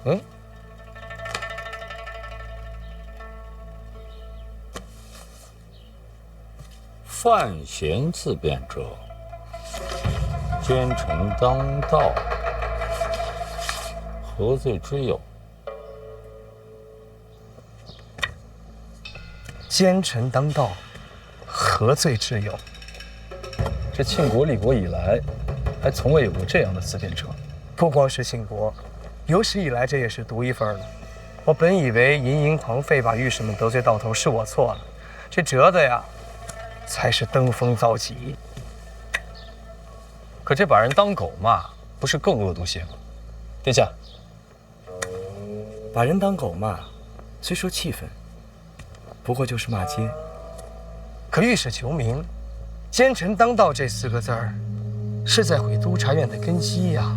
嗯，范闲自辩者，奸臣当道，何罪之有？奸臣当道，何罪之有？这庆国立国以来，还从未有过这样的自辩者。不光是庆国，有史以来这也是独一份了。我本以为淫淫狂吠把御史们得罪到头，是我错了。这折子呀，才是登峰造极。可这把人当狗骂，不是更恶毒些吗？殿下，把人当狗骂，虽说气愤，不过就是骂街。可御史求名，奸臣当道这4个字儿，是在毁督察院的根基呀。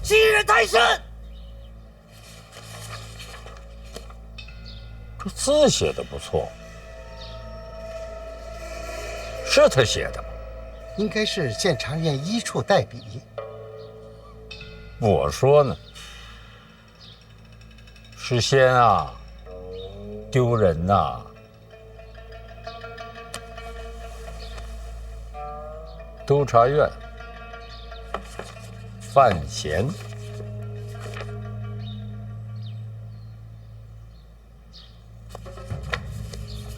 今日太甚！这字写的不错，是他写的吗？应该是监察院一处代笔。我说呢，是先啊，丢人呐！督察院，范闲，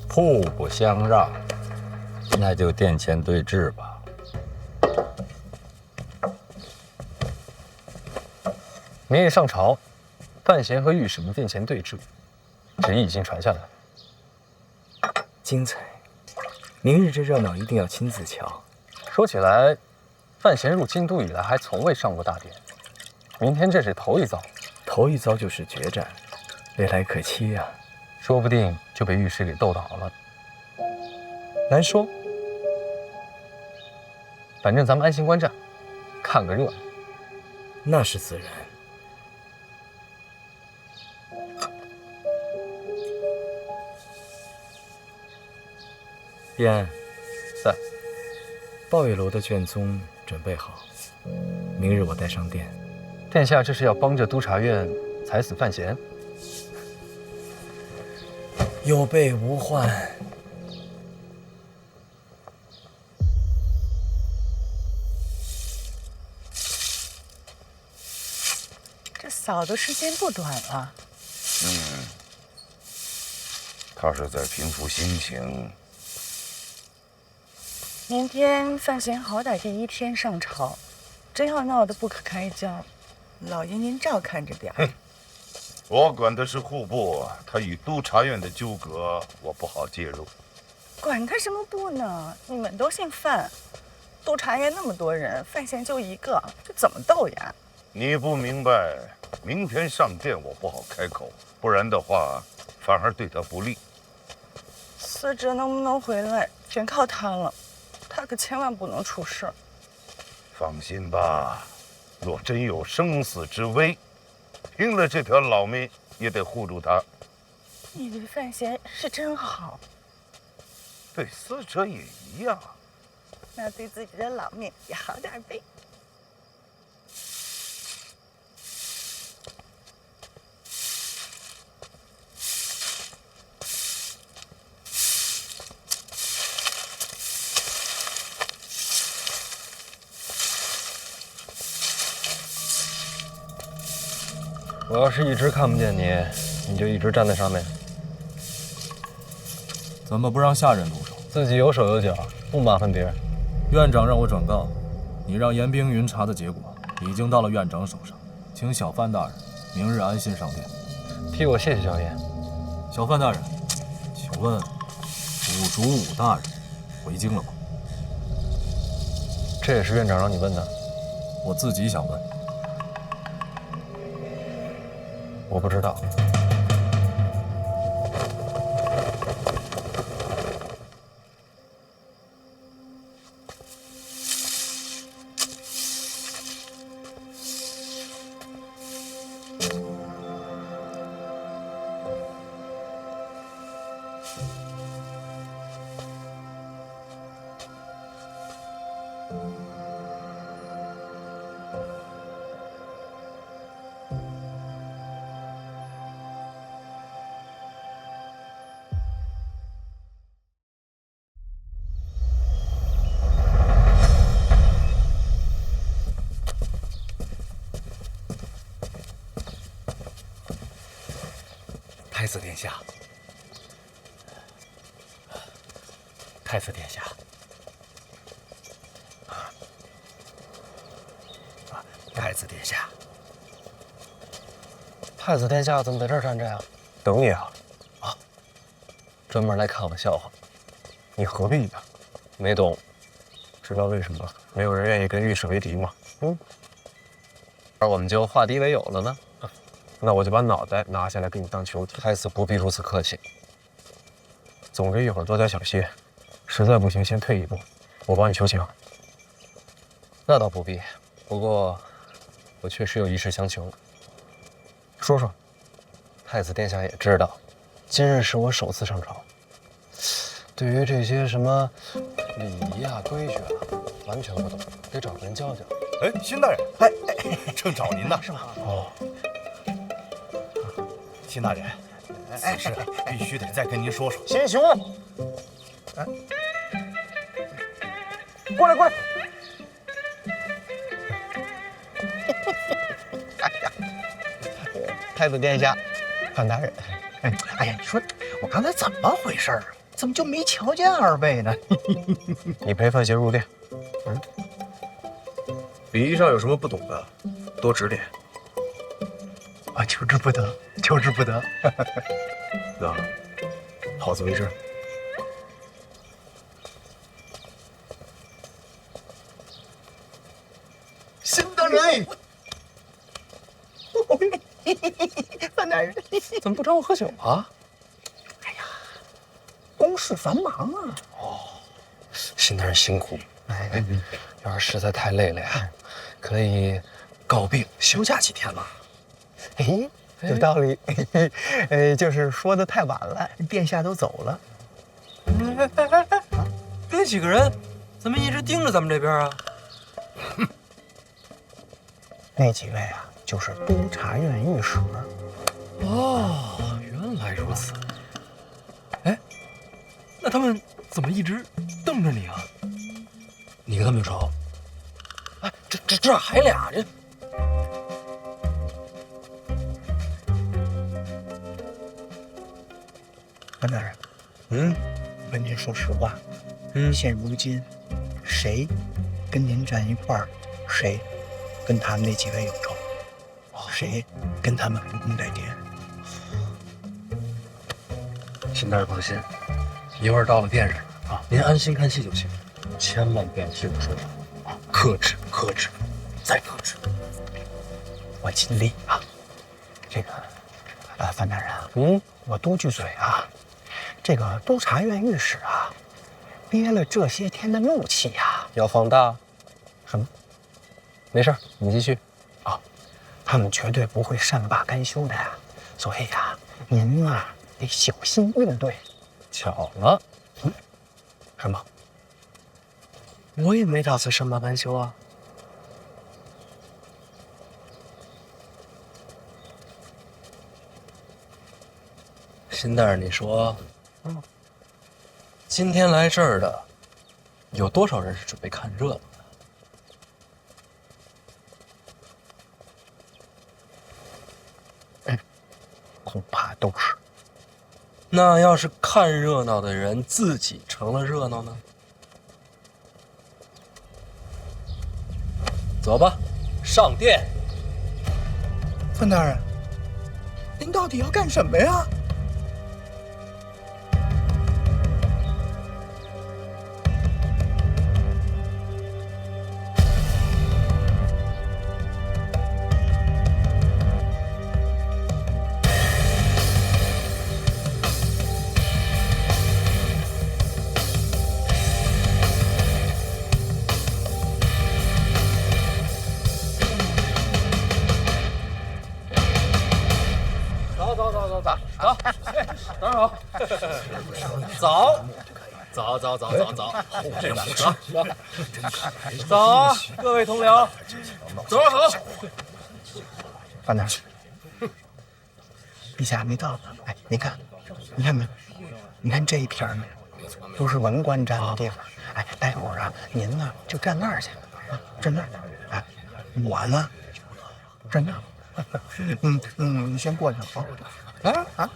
互不相让，那就殿前对质吧。明日上朝，范闲和御史们殿前对质，旨意已经传下来。精彩！明日这热闹一定要亲自瞧。说起来，范闲入京都以来还从未上过大典，明天这是头一遭。头一遭就是决战，未来可期呀。说不定就被御史给斗倒了。难说。反正咱们安心观战，看个热闹。那是自然。毕安，在。抱月楼的卷宗准备好，明日我带上殿。殿下这是要帮着督察院裁死范闲？有备无患。这嫂子时间不短了。他是在平复心情。明天范闲好歹第1天上朝，真要闹得不可开交，老爷您照看着点儿。我管的是户部，他与督察院的纠葛，我不好介入。管他什么部呢？你们都姓范，督察院那么多人，范闲就一个，这怎么斗呀？你不明白，明天上殿我不好开口，不然的话，反而对他不利。司职能不能回来，全靠他了。他可千万不能出事。放心吧，若真有生死之危，拼了这条老命也得护住他。你对范闲是真好，对死者也一样。那对自己的老命也好点呗。我要是一直看不见你，你就一直站在上面。怎么不让下人动手？自己有手有脚，不麻烦别人。院长让我转告，你让严冰云查的结果已经到了院长手上，请小范大人明日安心上殿。替我谢谢小爷。小范大人，请问武主武大人回京了吗？这也是院长让你问的。我自己想问。我不知道。太子殿下，太子殿下，太子殿下，太子殿下怎么在这儿站着呀？等你啊！专门来看我笑话？你何必呢？没懂。知道为什么没有人愿意跟御史为敌吗？而我们就化敌为友了呢？那我就把脑袋拿下来给你当球体。太子不必如此客气。总之一会儿多加小心，实在不行先退一步，我帮你求情。那倒不必，不过我确实有一事相求。说说。太子殿下也知道，今日是我首次上朝，对于这些什么礼仪啊、规矩啊，完全不懂，得找个人教教。哎，辛大人，正找您呢，是吧？哦，辛大人，此事必须得再跟您说说。新雄，过来过来。太子殿下，范大人，哎呀，你说我刚才怎么回事啊？怎么就没瞧见二位呢？你陪范闲入殿。礼仪上有什么不懂的，多指点。啊，求之不得，求之不得。那好自为之。辛大人，范大人，怎么不找我喝酒啊？公事繁忙啊。辛大人辛苦。哎，要是实在太累了呀，可以告病休假几天嘛。哎，有道理。就是说的太晚了，殿下都走了。这几个人怎么一直盯着咱们这边啊？那几位啊，就是督察院御史。哦，原来如此。哎，那他们怎么一直瞪着你啊？你跟他们有仇？哎，这还俩这。范大人，问您说实话，现如今谁跟您站一块儿，谁跟他们那几位有仇，谁跟他们不共戴天？辛大人放心，一会儿到了殿上啊，您安心看戏就行，千万不要欺负说话，克制，克制，再克制。我尽力啊。这个，范大人，我多句嘴啊。这个督察院御史啊，憋了这些天的怒气呀，要放大？什么？没事，你继续。他们绝对不会善罢甘休的呀。所以呀，您啊得小心应对。巧了，什么？我也没打算善罢甘休啊。辛大人，你说，今天来这儿的有多少人是准备看热闹的？恐怕都是。那要是看热闹的人自己成了热闹呢？走吧，上殿。范大人，您到底要干什么呀？早啊，各位同僚，早上好。范大人，陛下还没到呢。哎，您看没？你看这一片没？都是文官站的地方。哎，待会儿啊，您呢就站那儿去，站那儿。哎，我呢站那儿。你先过去啊。哎，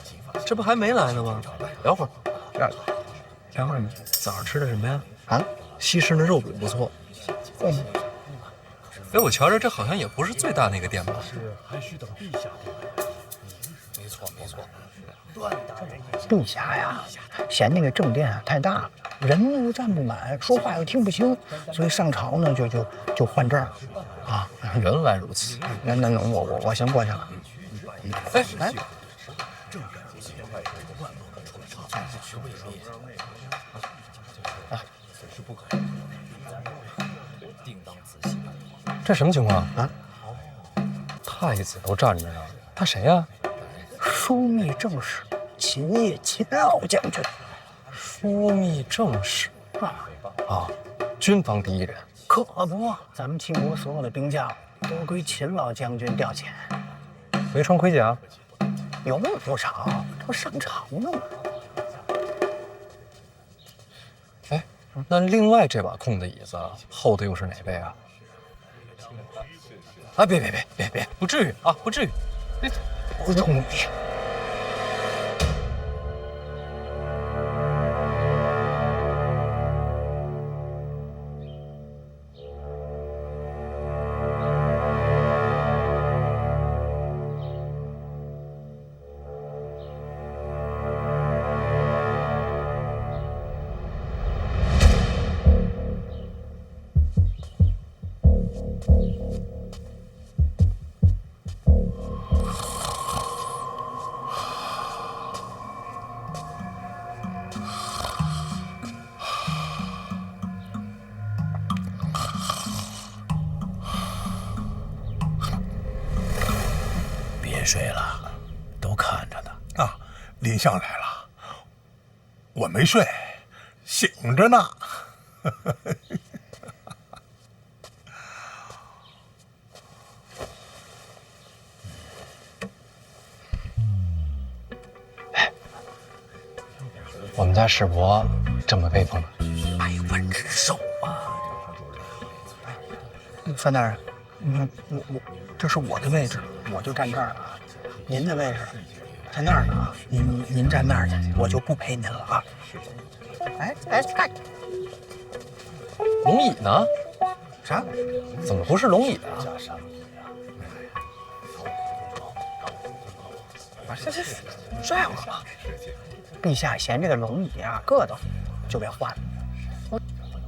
这不还没来呢吗？聊会儿。聊会儿你早上吃的什么呀？啊，西施那肉饼不错。哎，我瞧着这好像也不是最大那个店吧？还需等陛下。没错。陛下呀，嫌那个正殿啊太大了，人又站不满，说话又听不清，所以上朝呢就换这儿啊。原来如此。那我先过去了。哎。这什么情况啊？太子都站着呢，他谁呀？枢密正使秦业秦老将军。枢密正使啊，军方第一人。可不，咱们秦国所有的兵将都归秦老将军调遣。没穿盔甲？有不少，这不上朝呢吗？哎，那另外这把空的椅子后头又是哪位啊？啊，别，不至于啊，不至于。不容易。别睡了，都看着呢。啊，林相来了，我没睡，醒着呢。我们家史伯这么威风呢？百万之寿啊！范大人，我这是我的位置，我就站这儿了啊。您的位置在那儿呢啊，您站那儿去，我就不陪您了啊。哎，龙椅呢？啥？怎么不是龙椅啊？这样了吧？陛下嫌这个龙椅啊硌得慌，就给换了。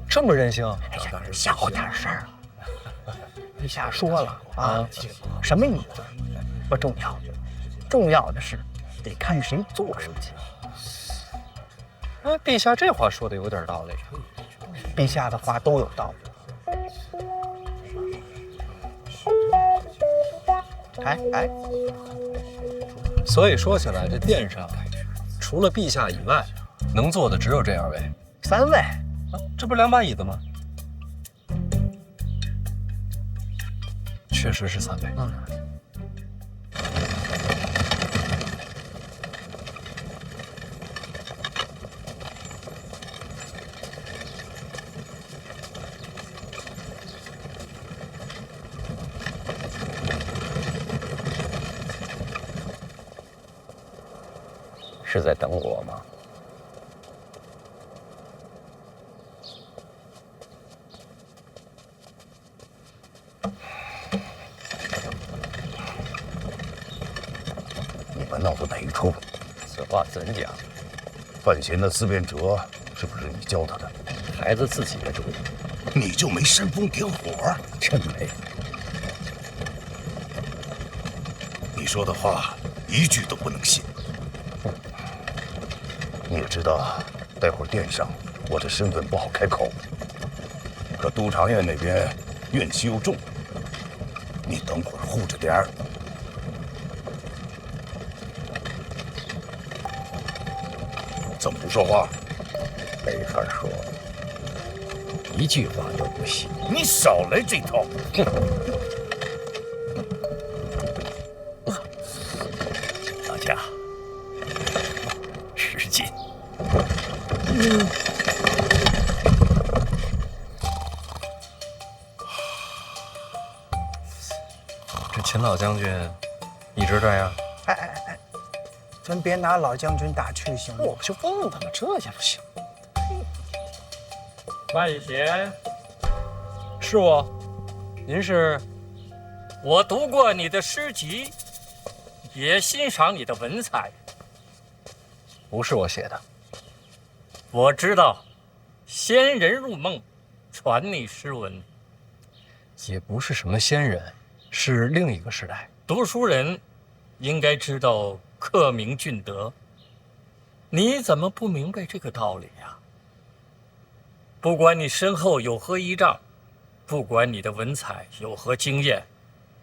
这么任性？哎呀，小点声儿。陛下说了啊，什么椅子不重要，重要的是得看谁坐上去。哎，陛下这话说的有点道理。陛下的话都有道理。哎，所以说起来，这殿上除了陛下以外，能坐的只有这2位。 3位啊，这不是2把椅子吗？确实是3位。是在等我吗？你们闹的哪一出？此话怎讲？范闲的思辨辙是不是你教他的？孩子自己的主意。你就没煽风点火？真没。你说的话一句都不能信。你也知道，待会儿殿上我的身份不好开口，可都长院那边怨气又重，你等会儿护着点儿。怎么不说话？没法说，一句话都不行。你少来这套！大家，使劲！这秦老将军一直这样？哎，咱别拿老将军打趣行吗？我就问问他们，这也不行。范闲，是我，您是？我读过你的诗集，也欣赏你的文采。不是我写的。我知道，仙人入梦，传你诗文。也不是什么仙人，是另一个时代。读书人应该知道克明俊德，你怎么不明白这个道理呀？不管你身后有何依仗，不管你的文采有何经验，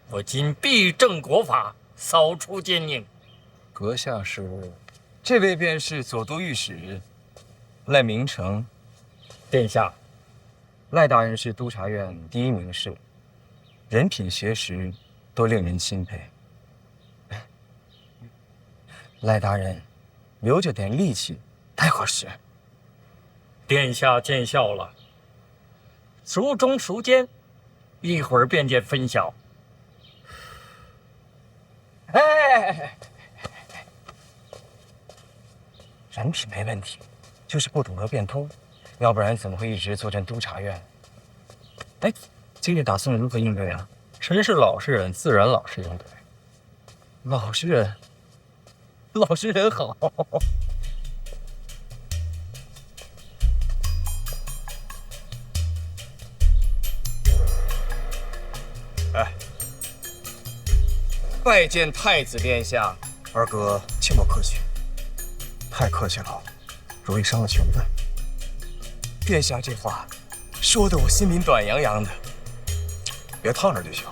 我今必正国法，扫除奸佞。阁下是？这位便是左都御史赖明成。殿下，赖大人是督察院第一名士，人品学识都令人钦佩。赖大人留着点力气太合适。殿下见笑了。孰忠孰奸，一会儿便见分晓。哎，人品没问题，就是不懂得变通，要不然怎么会一直坐镇督察院？哎，今日打算如何应对啊？臣是老实人，自然老实应对。老实人，老实人好。哎，拜见太子殿下。二哥，切莫客气，太客气了，容易伤了情分。殿下这话说的我心里暖洋洋的。别烫着就行。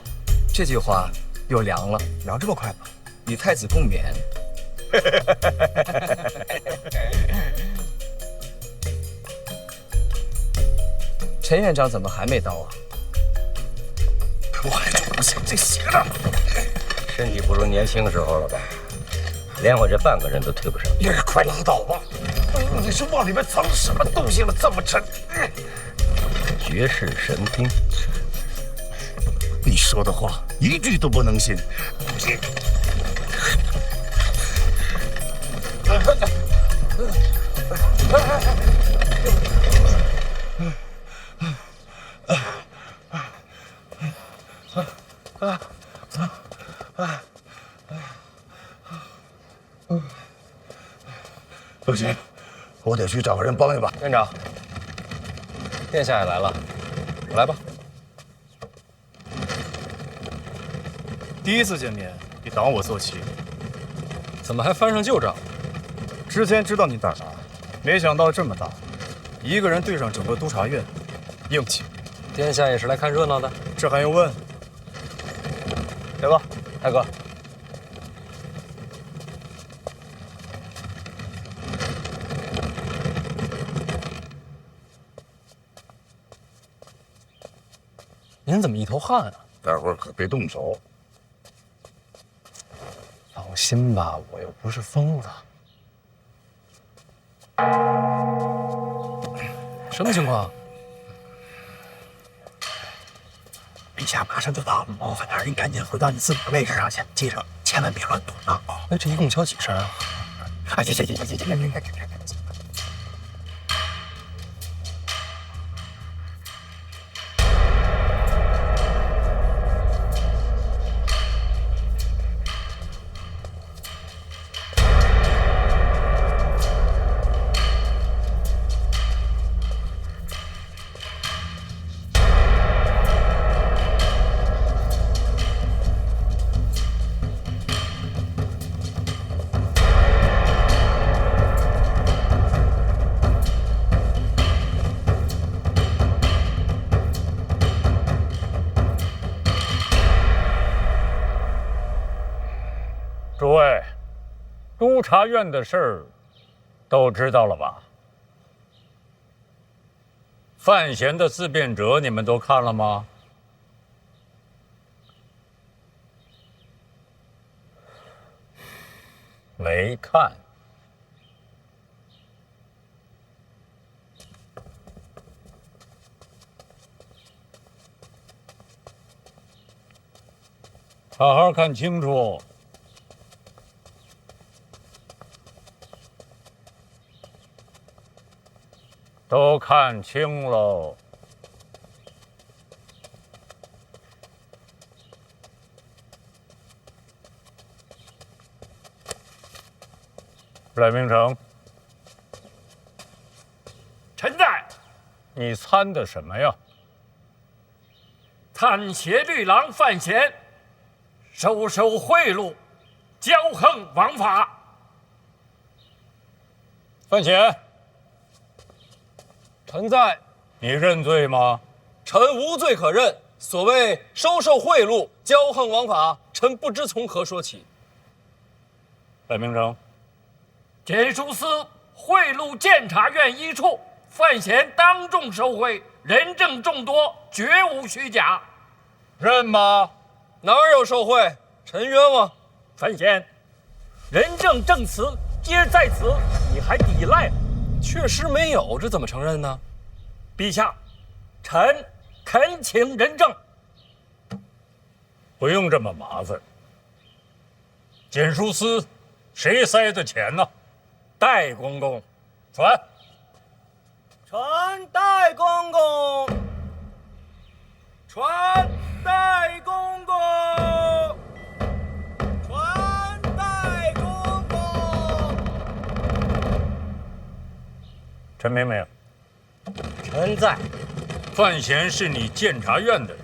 这句话又凉了，凉这么快吗？与太子共勉。陈院长怎么还没到啊？我还就不信这邪了。身体不如年轻时候了吧？连我这半个人都推不上。你快拉倒吧！你是往里面藏什么东西了？这么沉？绝世神兵。你说的话一句都不能信。不行，我得去找个人帮一把。院长，殿下也来了，来吧。第一次见面，以挡我做起，怎么还翻上旧账？之前知道你胆大，没想到这么大，一个人对上整个督察院，硬气。殿下也是来看热闹的？这还用问？来吧，大哥。您怎么一头汗啊？待会儿可别动手。放心吧，我又不是疯子。什么情况？陛下马上就到了，麻烦点，你赶紧回到你自己的位置上去，记着千万别乱动啊！哎，这一共敲几声啊？哎，行，诸位，督察院的事儿都知道了吧？范闲的自辩者你们都看了吗？没看。好好看清楚，都看清喽。赖明成，臣在。你参的什么呀？参协律郎范闲收受贿赂，骄横枉法。范闲，臣在。你认罪吗？臣无罪可认。所谓收受贿赂、骄横枉法，臣不知从何说起。赖明成，检书司贿赂监察院一处，范闲当众受贿，人证众多，绝无虚假。认吗？哪有受贿？臣冤枉。范闲，人证证词皆在此，你还抵赖？确实没有，这怎么承认呢？陛下，臣恳请人证。不用这么麻烦。检书司谁塞的钱呢？戴公公。传。传戴公公。传戴公公。传戴公公。陈明明，臣在。范闲是你监察院的人，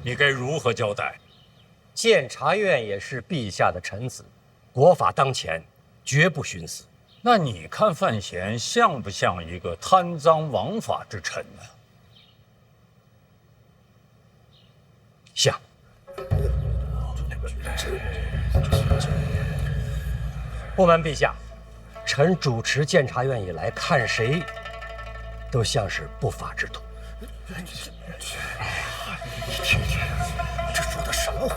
你该如何交代？监察院也是陛下的臣子，国法当前，绝不徇私。那你看范闲像不像一个贪赃枉法之臣呢？像。不瞒陛下，臣主持监察院以来，看谁都像是不法之徒。这说的什么话？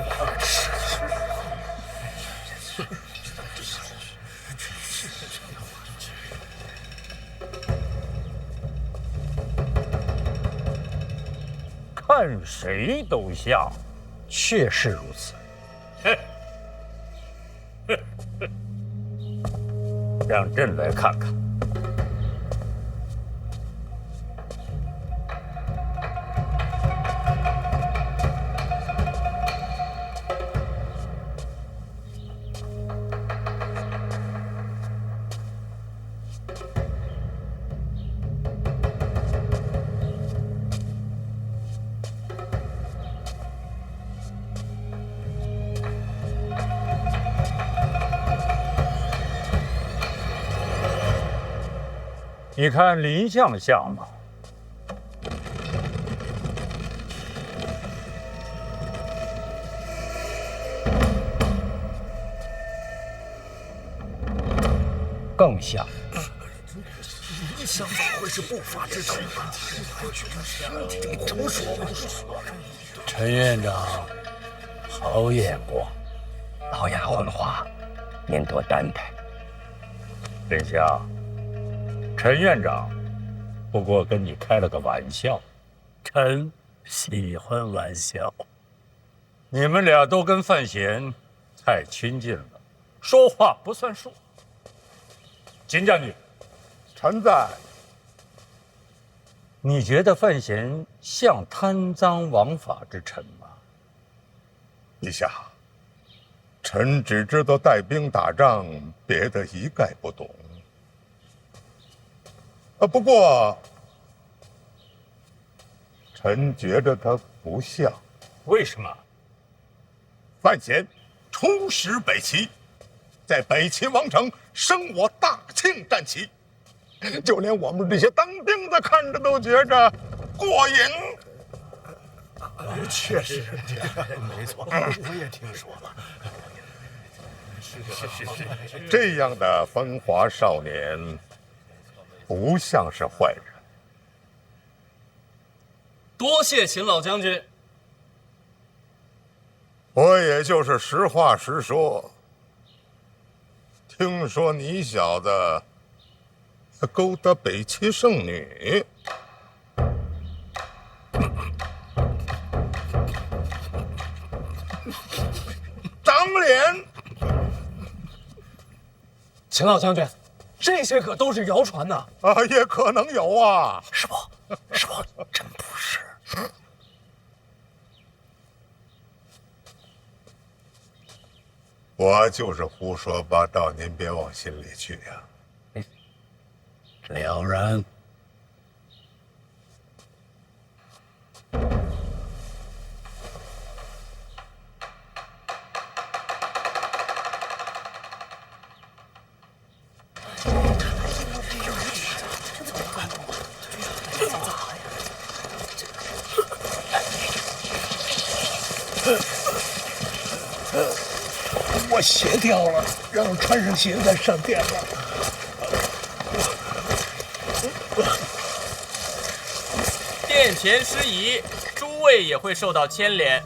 看谁都像，确是如此。让朕来看看。你看林相像吗？更像。林相怎么会是不法之徒啊？你这么说，陈院长，好眼光。老丫鬟话，您多担待。林相。陈院长，不过跟你开了个玩笑。臣喜欢玩笑。你们俩都跟范闲太亲近了，说话不算数。金将军，臣在。你觉得范闲像贪赃枉法之臣吗？陛下，臣只知道带兵打仗，别的一概不懂。不过，臣觉得他不像。为什么？范闲出使北齐，在北齐王城升我大庆战旗，就连我们这些当兵的看着都觉着过瘾。确实，没错，我也听说了。是。这样的风华少年，不像是坏人。多谢秦老将军。我也就是实话实说。听说你小子勾搭北齐圣女，长脸。秦老将军，这些可都是谣传呐！也可能有啊。师傅，真不是。我就是胡说八道，您别往心里去呀。了然。我鞋掉了，让我穿上鞋再上殿吧。殿前失仪，诸位也会受到牵连。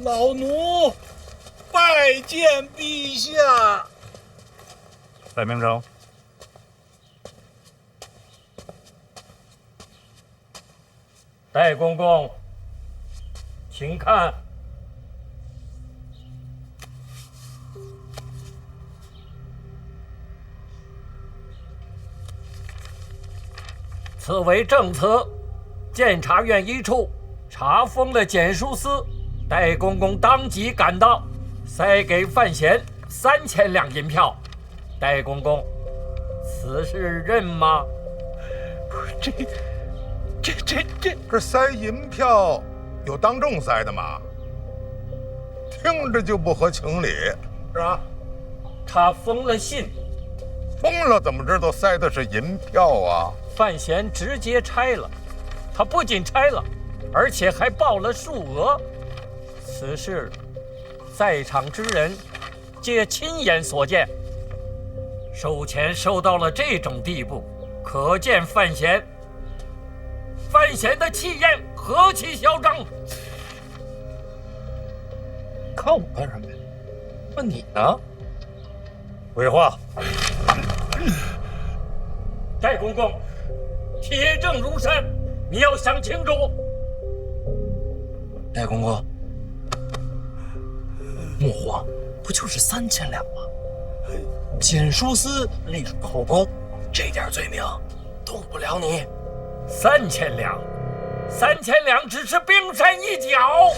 老奴拜见陛下。戴明成，戴公公，请看。此为正词，监察院一处查封的检书司。戴公公当即赶到，塞给范闲3000两银票。戴公公，此事认吗？不是这塞银票有当众塞的吗？听着就不合情理，是吧？他封了信，封了怎么知道塞的是银票啊？范闲直接拆了，他不仅拆了，而且还报了数额。此事，在场之人皆亲眼所见。收钱收到了这种地步，可见范闲的气焰何其嚣张！看我干什么呀？问你呢？回话。戴公公，铁证如山，你要想清楚。戴公公。木皇不就是3000两吗？检书司隶属后宫，这点罪名动不了你。3000两，3000两只是冰山一角。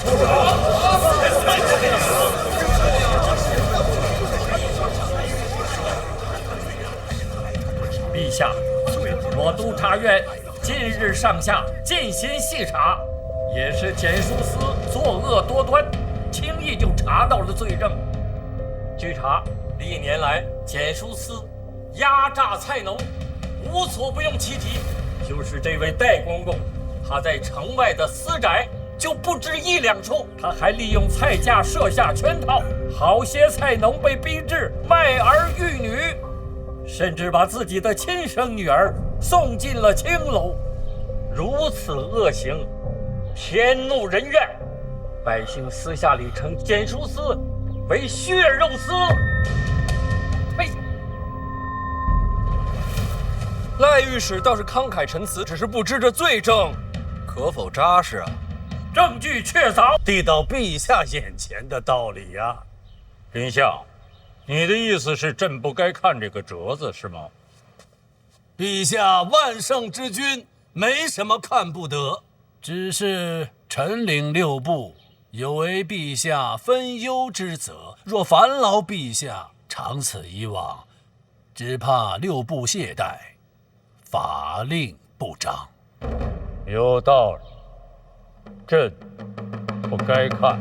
陛下，我督察院近日上下进行细查，也是检书司作恶多端。轻易就查到了罪证。据查，历年来检书司压榨菜农，无所不用其极。就是这位戴公公，他在城外的私宅就不止1、2处，他还利用菜价设下圈套，好些菜农被逼至卖儿育女，甚至把自己的亲生女儿送进了青楼。如此恶行，天怒人怨。百姓私下里称检书司为血肉司。呸！赖御史倒是慷慨陈词，只是不知这罪证可否扎实啊？证据确凿，递到陛下眼前的道理呀。丞相，你的意思是朕不该看这个折子是吗？陛下万圣之君，没什么看不得，只是臣领6部。有违陛下分忧之责，若烦劳陛下，长此以往，只怕6部懈怠，法令不彰。有道理，朕不该看。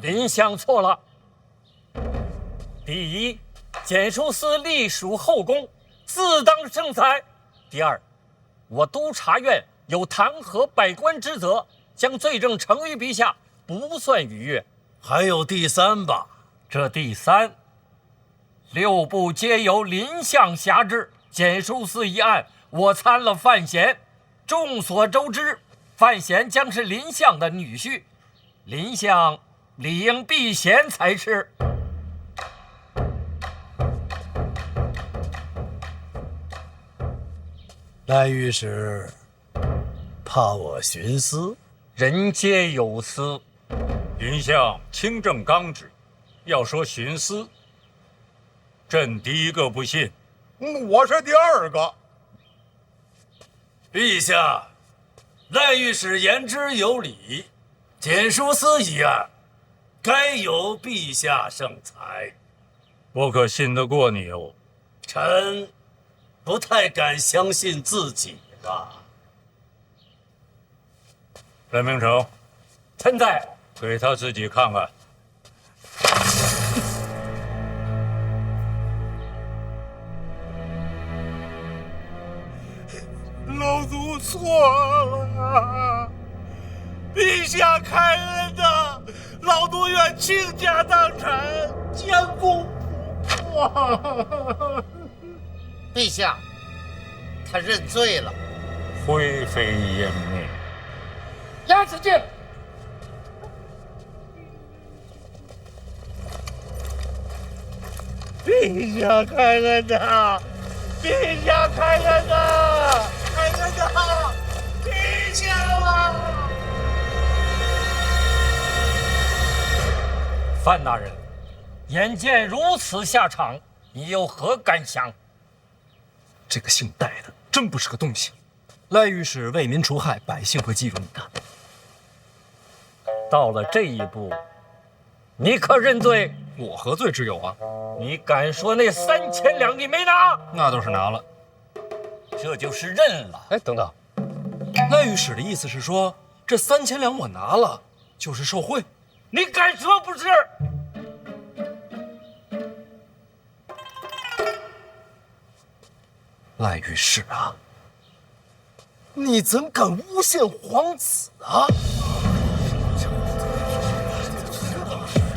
林相错了。第一，检书司隶属后宫，自当盛采；第二，我督察院有弹劾百官之责，将罪证呈于陛下，不算逾越。还有第三吧？这第三，6部皆由林相辖制，检书司一案，我参了范闲。众所周知，范闲将是林相的女婿，林相理应避嫌才是。赖御史怕我徇私？人皆有私。林相清正刚直，要说徇私，朕第一个不信。我是第二个。陛下，赖御史言之有理，检书司一案，该由陛下圣裁。我可信得过你哦。臣不太敢相信自己吧。任明成，臣在。给他自己看看。老奴错了，陛下开恩的，老奴愿倾家荡产，将功补过。陛下，他认罪了。灰飞烟灭。押子敬。陛下开恩的，陛下开恩的，开恩的，陛下啊！范大人，眼见如此下场，你有何感想？这个姓戴的真不是个东西。赖御史为民除害，百姓会记住你的。到了这一步，你可认罪？我何罪之有啊？你敢说那3000两你没拿？那倒是拿了，这就是认了。哎，等等，赖御史的意思是说，这3000两我拿了，就是受贿？你敢说不是？赖御史啊，你怎敢诬陷皇子啊？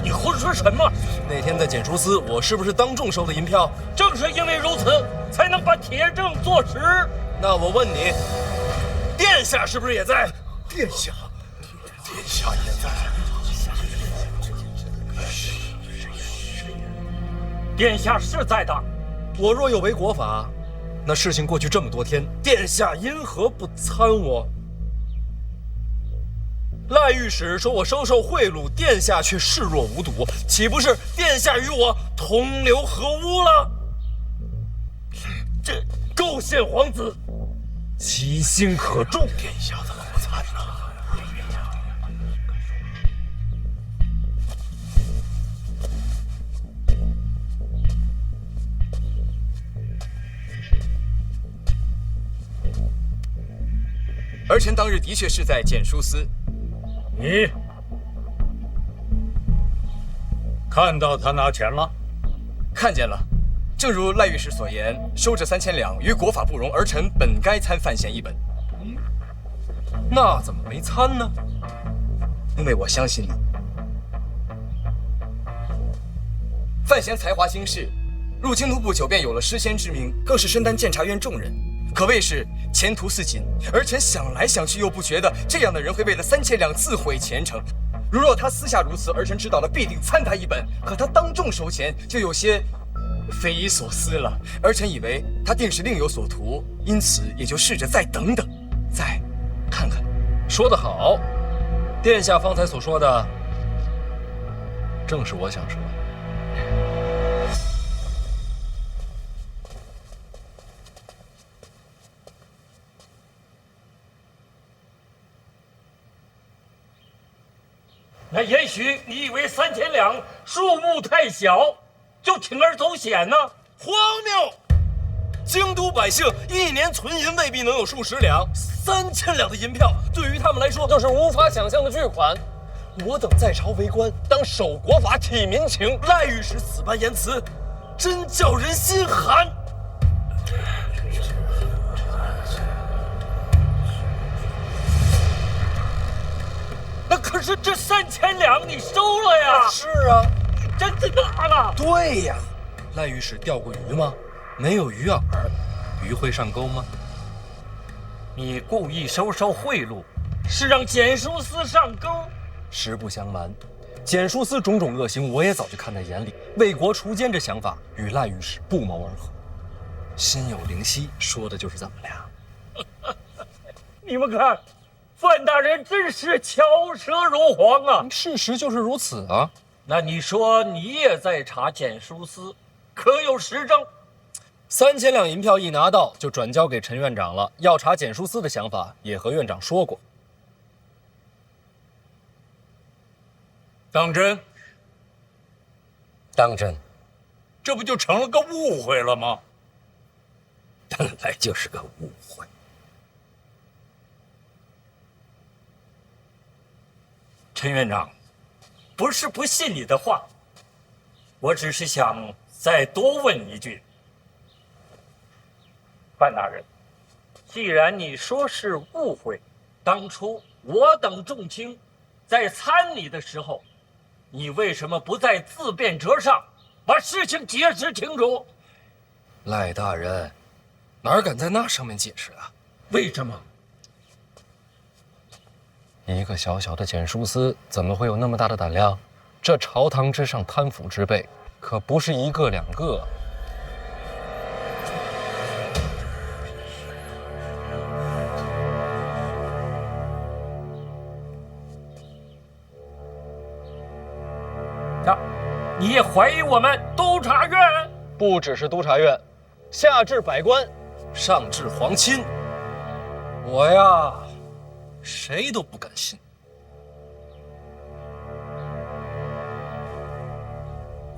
你胡说什么？那天在检书司，我是不是当众收的银票？正是因为如此，才能把铁证坐实。那我问你，殿下是不是也在？殿下也在。殿下是在的。我若有违国法，那事情过去这么多天，殿下因何不参我？赖御史说我收受贿赂，殿下却视若无睹，岂不是殿下与我同流合污了？这构陷皇子，其心可诛。殿下怎么不参呢？儿臣当日的确是在检书司。你看到他拿钱了？看见了。正如赖御史所言，收这3000两与国法不容，儿臣本该参范闲一本。那怎么没参呢？因为我相信你。范闲才华兴世，入京都不久便有了诗仙之名，更是身担监察院重任，可谓是前途似锦。儿臣想来想去，又不觉得这样的人会为了3000两自毁前程。如若他私下如此，儿臣知道了必定参他一本。可他当众收钱，就有些匪夷所思了。儿臣以为他定是另有所图，因此也就试着再等等，再看看。说得好，殿下方才所说的，正是我想说的。那也许你以为3000两数目太小，就铤而走险呢？荒谬！京都百姓1年存银未必能有数十两，3000两的银票对于他们来说就是无法想象的巨款。我等在朝为官，当守国法、体民情。赖御史此般言辞，真叫人心寒。可是这3000两你收了呀？是啊，真的拿了。对呀，赖御史钓过鱼吗？没有鱼饵，鱼会上钩吗？你故意收贿赂，是让简书司上钩。实不相瞒，简书司种种恶行，我也早就看在眼里。为国除奸这想法与赖御史不谋而合。心有灵犀，说的就是咱们俩。你们看，范大人真是巧舌如簧啊！事实就是如此啊。那你说你也在查简书司，可有实证？3000两银票一拿到，就转交给陈院长了。要查简书司的想法，也和院长说过。当真？当真。这不就成了个误会了吗？本来就是个误会。陈院长，不是不信你的话，我只是想再多问一句。范大人，既然你说是误会，当初我等众卿在参你的时候，你为什么不在自辩折上把事情解释清楚？赖大人，哪敢在那上面解释啊？为什么？一个小小的简书司，怎么会有那么大的胆量？这朝堂之上贪腐之辈，可不是1个2个。你也怀疑我们督察院？不只是督察院，下至百官，上至皇亲，我呀，谁都不敢信。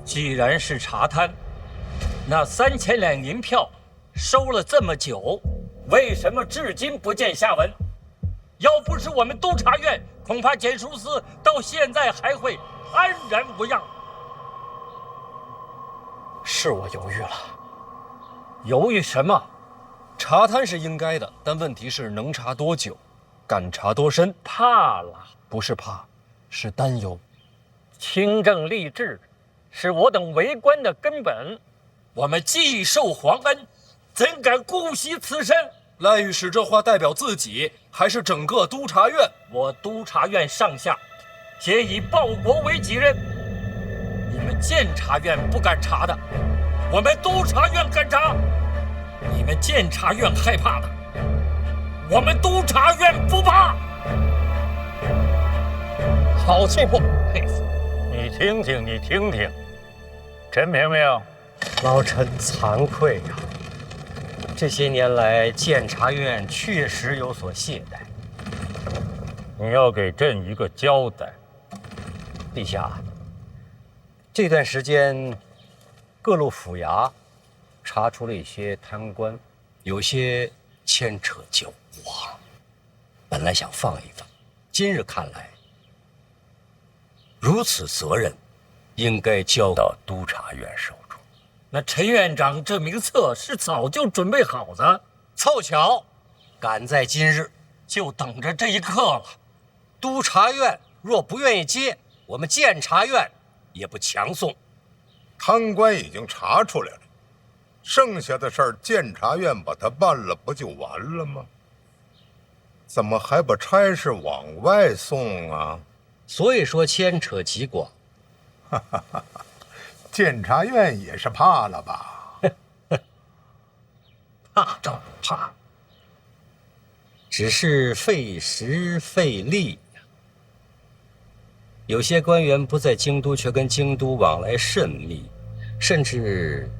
既然是查贪，那3000两银票收了这么久，为什么至今不见下文？要不是我们督察院，恐怕简书司到现在还会安然无恙。是我犹豫了。犹豫什么？查贪是应该的，但问题是能查多久，敢查多深？怕了？不是怕，是担忧。清正吏治是我等为官的根本，我们既受皇恩，怎敢姑息此身？赖御史这话代表自己，还是整个督察院？我督察院上下皆以报国为己任。你们监察院不敢查的，我们督察院敢查；你们监察院害怕的，我们督察院不怕。好气魄！佩服！你听听，你听听，陈明明，老臣惭愧呀。这些年来，监察院确实有所懈怠。你要给朕一个交代。陛下，这段时间，各路府衙查出了一些贪官，有些牵扯狡猾。本来想放一放，今日看来，如此责任，应该交到督察院手中。那陈院长这名册是早就准备好的，凑巧，赶在今日，就等着这一刻了。督察院若不愿意接，我们监察院也不强送。贪官已经查出来了，剩下的事儿监察院把它办了，不就完了吗？怎么还把差事往外送啊？所以说牵扯极广。哈哈哈！监察院也是怕了吧？怕倒不怕，只是费时费力呀。有些官员不在京都，却跟京都往来甚密，甚至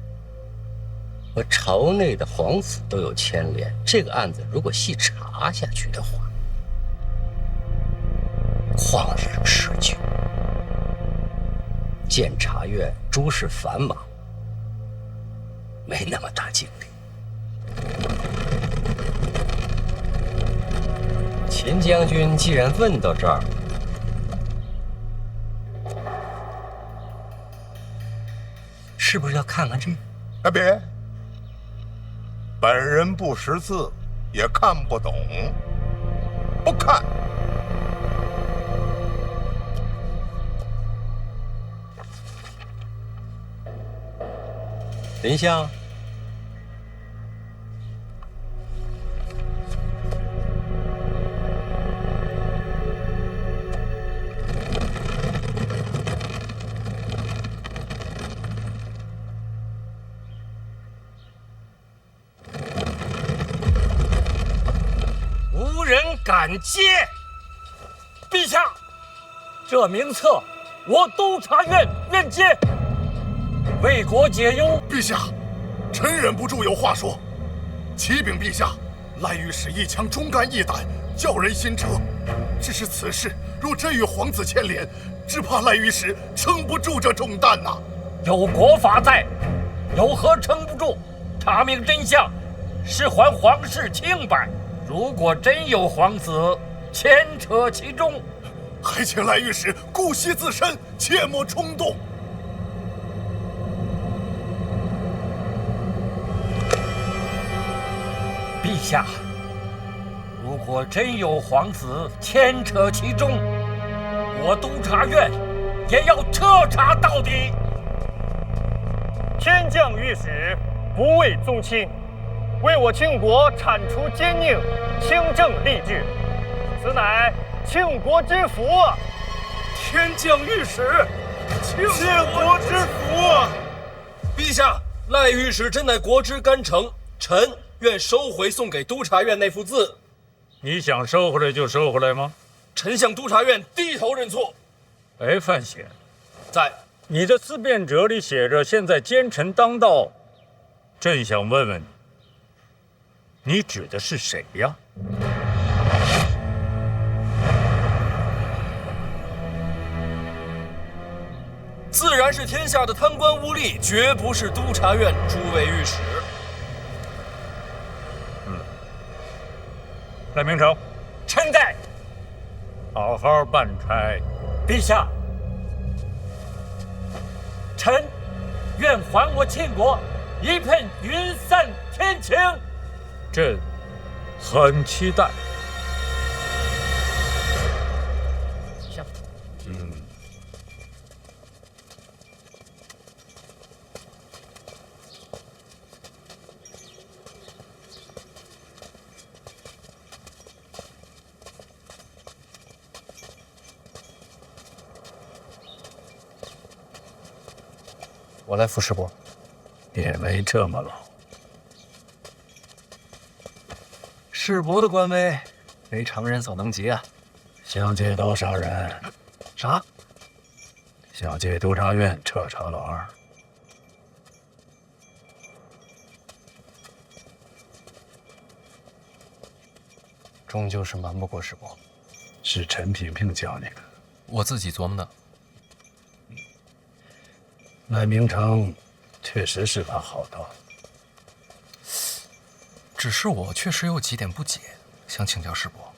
和朝内的皇子都有牵连。这个案子如果细查下去的话，旷日持久。监察院诸事繁忙，没那么大精力。秦将军既然问到这儿，是不是要看看这个？啊，别！本人不识字，也看不懂，不看。丞相。无人敢接。陛下，这名册我督察院愿接。为国解忧。陛下，臣忍不住有话说。启禀陛下，赖御史一腔忠肝义胆，叫人心折。只是此事若真与皇子牵连，只怕赖御史撑不住这重担呐。有国法在，有何撑不住？查明真相，是还皇室清白。如果真有皇子牵扯其中，还请赖御史顾惜自身，切莫冲动。陛下，如果真有皇子牵扯其中，我督察院也要彻查到底。天降御史，不畏宗亲，为我庆国铲除奸佞，清正吏治，此乃庆国之福啊！天降御史，庆国之福啊！陛下，赖御史真乃国之干臣，臣愿收回送给督察院那幅字。你想收回来就收回来吗？臣向督察院低头认错。哎，范闲，在。你的思辨者里写着现在奸臣当道，朕想问问你，你指的是谁呀？自然是天下的贪官污吏，绝不是督察院诸位御史。赖明成，臣在。好好办差。陛下，臣愿还我庆国一片云散天晴。朕很期待。我来扶世伯。也没这么老。世伯的官威，非常人所能及啊！想借多少人？啥？想借督察院彻查老二。终究是瞒不过世伯。是陈萍萍教你的？我自己琢磨的。赖明成确实是把好刀，只是我确实有几点不解，想请教世伯。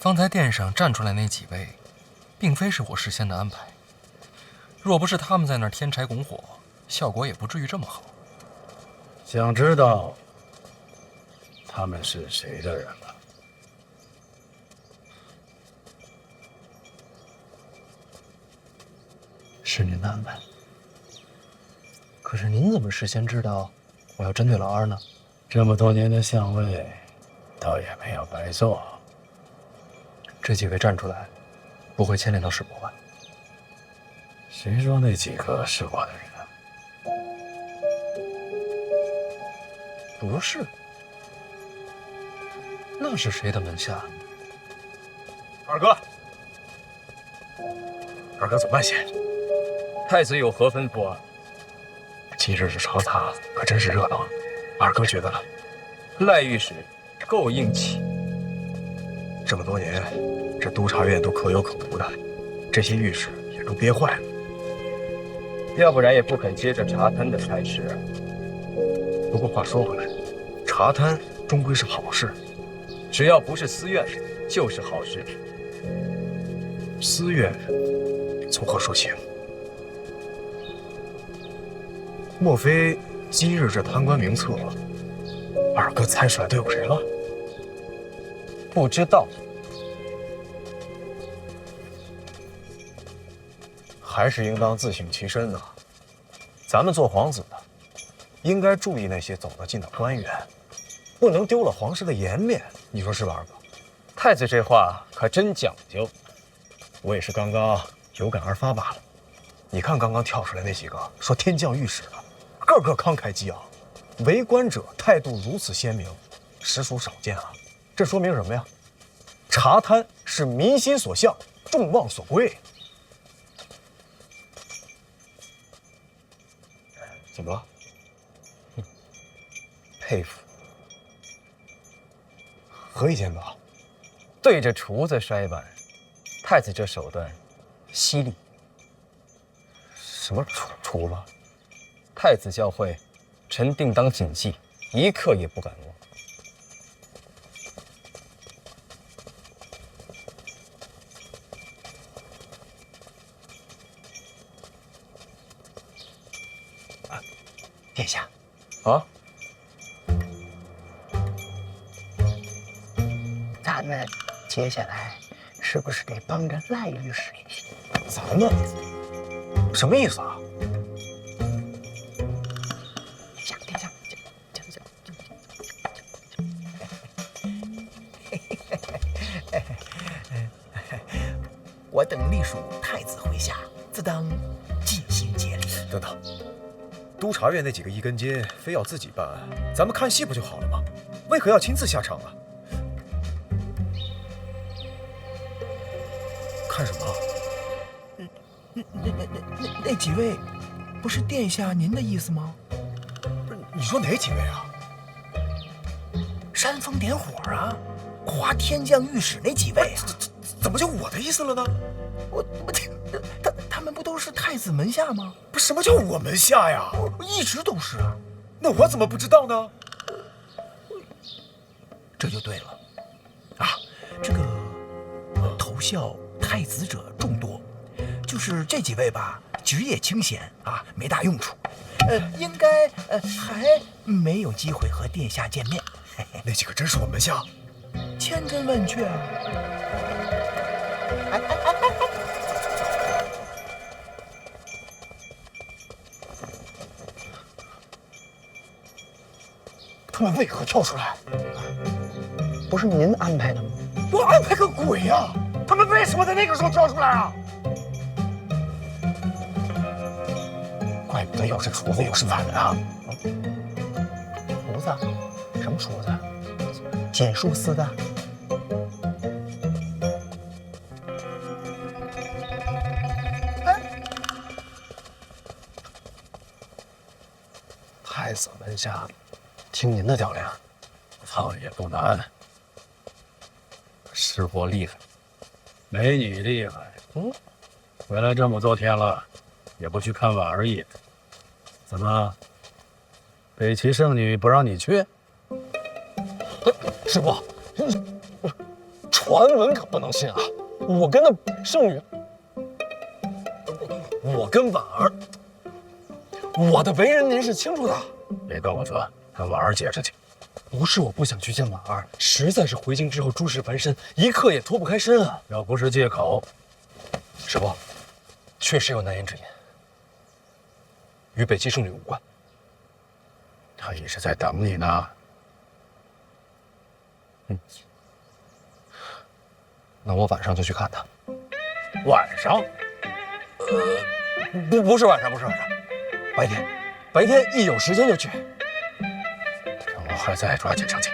方才殿上站出来那几位，并非是我事先的安排。若不是他们在那儿添柴拱火，效果也不至于这么好。想知道他们是谁的人吗？是您的安排。可是您怎么事先知道我要针对老二呢？这么多年的相位，倒也没有白做。这几位站出来，不会牵连到世伯吧？谁说那几个是我的人？不是。那是谁的门下？二哥，二哥怎么办先？太子有何吩咐啊？今日这朝茶可真是热闹。二哥觉得呢？赖御史够硬气。这么多年，这督察院都可有可无的，这些御史也都憋坏了。要不然也不肯接着查贪的差事啊。不过话说回来，查贪终归是好事，只要不是私怨，就是好事。私怨从何说起？莫非今日这贪官名册，二哥猜出来都有谁了？不知道。还是应当自省其身呐。咱们做皇子的，应该注意那些走得近的官员，不能丢了皇室的颜面。你说是吧，二哥？太子这话可真讲究。我也是刚刚有感而发罢了。你看刚刚跳出来那几个说天降御史的，个个慷慨激昂，为官者态度如此鲜明，实属少见啊。这说明什么呀？查贪是民心所向，众望所归。怎么了？佩服。何以见得？对着厨子摔碗，太子这手段犀利。什么厨子？太子教诲，臣定当谨记，一刻也不敢忘。殿下，啊，咱们接下来是不是得帮着赖御史一些？咱们什么意思啊？殿下，我等隶属太子麾下，自当尽心竭力。等等。督察院那几个一根筋，非要自己办案，咱们看戏不就好了吗？为何要亲自下场啊？看什么？那几位，不是殿下您的意思吗？不是，你说哪几位啊？煽风点火啊，夸天降御史那几位啊？怎么就我的意思了呢？他们不都是太子门下吗？不是，什么叫我门下呀？一直都是啊。那我怎么不知道呢？这就对了啊！这个投效太子者众多，就是这几位吧，职业清闲啊，没大用处。应该还没有机会和殿下见面。那几个真是我门下？千真万确啊！他们为何跳出来？不是您安排的吗？我安排个鬼呀！他们为什么在那个时候跳出来啊？怪不得要是厨子，又是犯人啊！厨子？什么厨子？简书司的。太子门下，听您的调令，操也不难。师伯厉害，没你厉害。回来这么多天了，也不去看婉儿一眼。怎么，北齐圣女不让你去？师伯，传闻可不能信啊！我跟那圣女，我跟婉儿，我的为人您是清楚的。别跟说，跟婉儿解释去。不是我不想去见婉儿，实在是回京之后诸事繁身，一刻也脱不开身啊！要不是借口，师伯，确实有难言之隐，与北齐圣女无关。她也是在等你呢。那我晚上就去看她。晚上？不是晚上，白天一有时间就去。趁我还在，抓紧上去。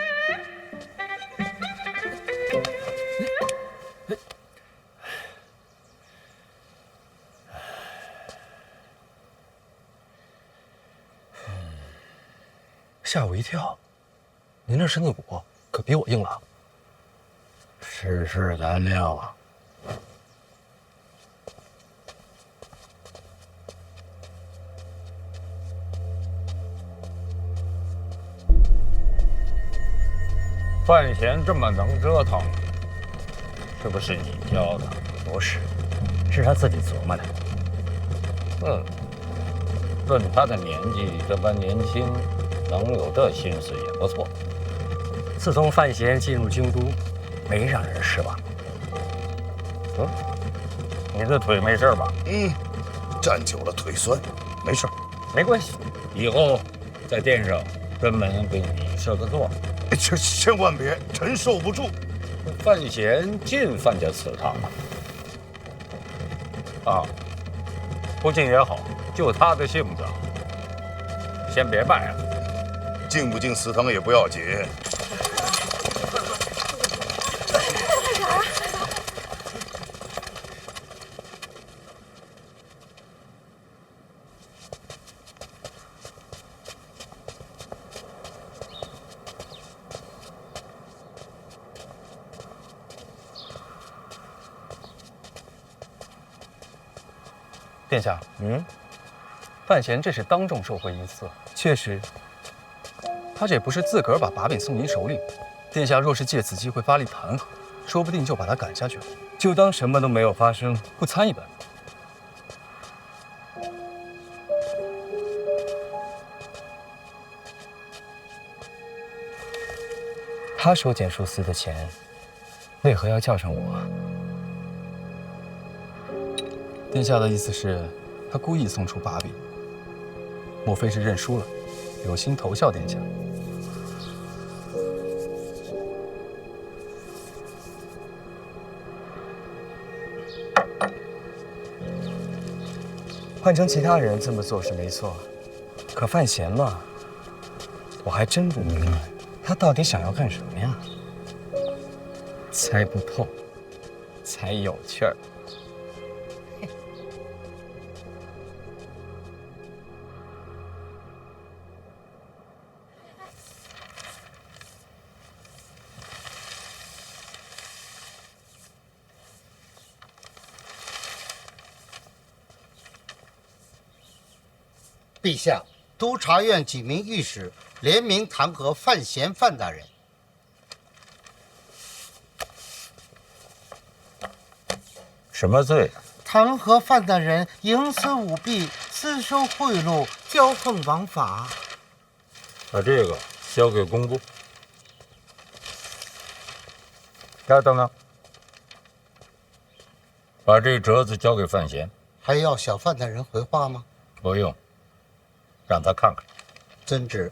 吓我一跳，您这身子骨可比我硬朗。世事难料啊。范闲这么能折腾，是不是你教的？不是，是他自己琢磨的。论他的年纪这般年轻，能有这心思也不错。自从范闲进入京都，没让人失望。你的腿没事吧？站久了腿酸，没事。没关系。以后在殿上专门给你设个座。千万别，臣受不住。范闲进范家祠堂啊，不进也好，就他的性子，先别拜了。进不进祠堂也不要紧。殿下，范闲这是当众受贿一次，确实，他这不是自个儿把把柄送您手里。殿下若是借此机会发力弹劾，说不定就把他赶下去了，就当什么都没有发生，不参一本。他收简书司的钱，为何要叫上我？殿下的意思是，他故意送出把柄，莫非是认输了，有心投效殿下？换成其他人这么做是没错，可范闲嘛，我还真不明白，他到底想要干什么呀？猜不透，才有趣儿。陛下，督察院几名御史联名弹劾范闲范大人。什么罪？弹劾范大人营私舞弊、私收贿赂、骄横枉法。把这个交给工部。等等，把这折子交给范闲。还要小范大人回话吗？不用。让他看看。遵旨。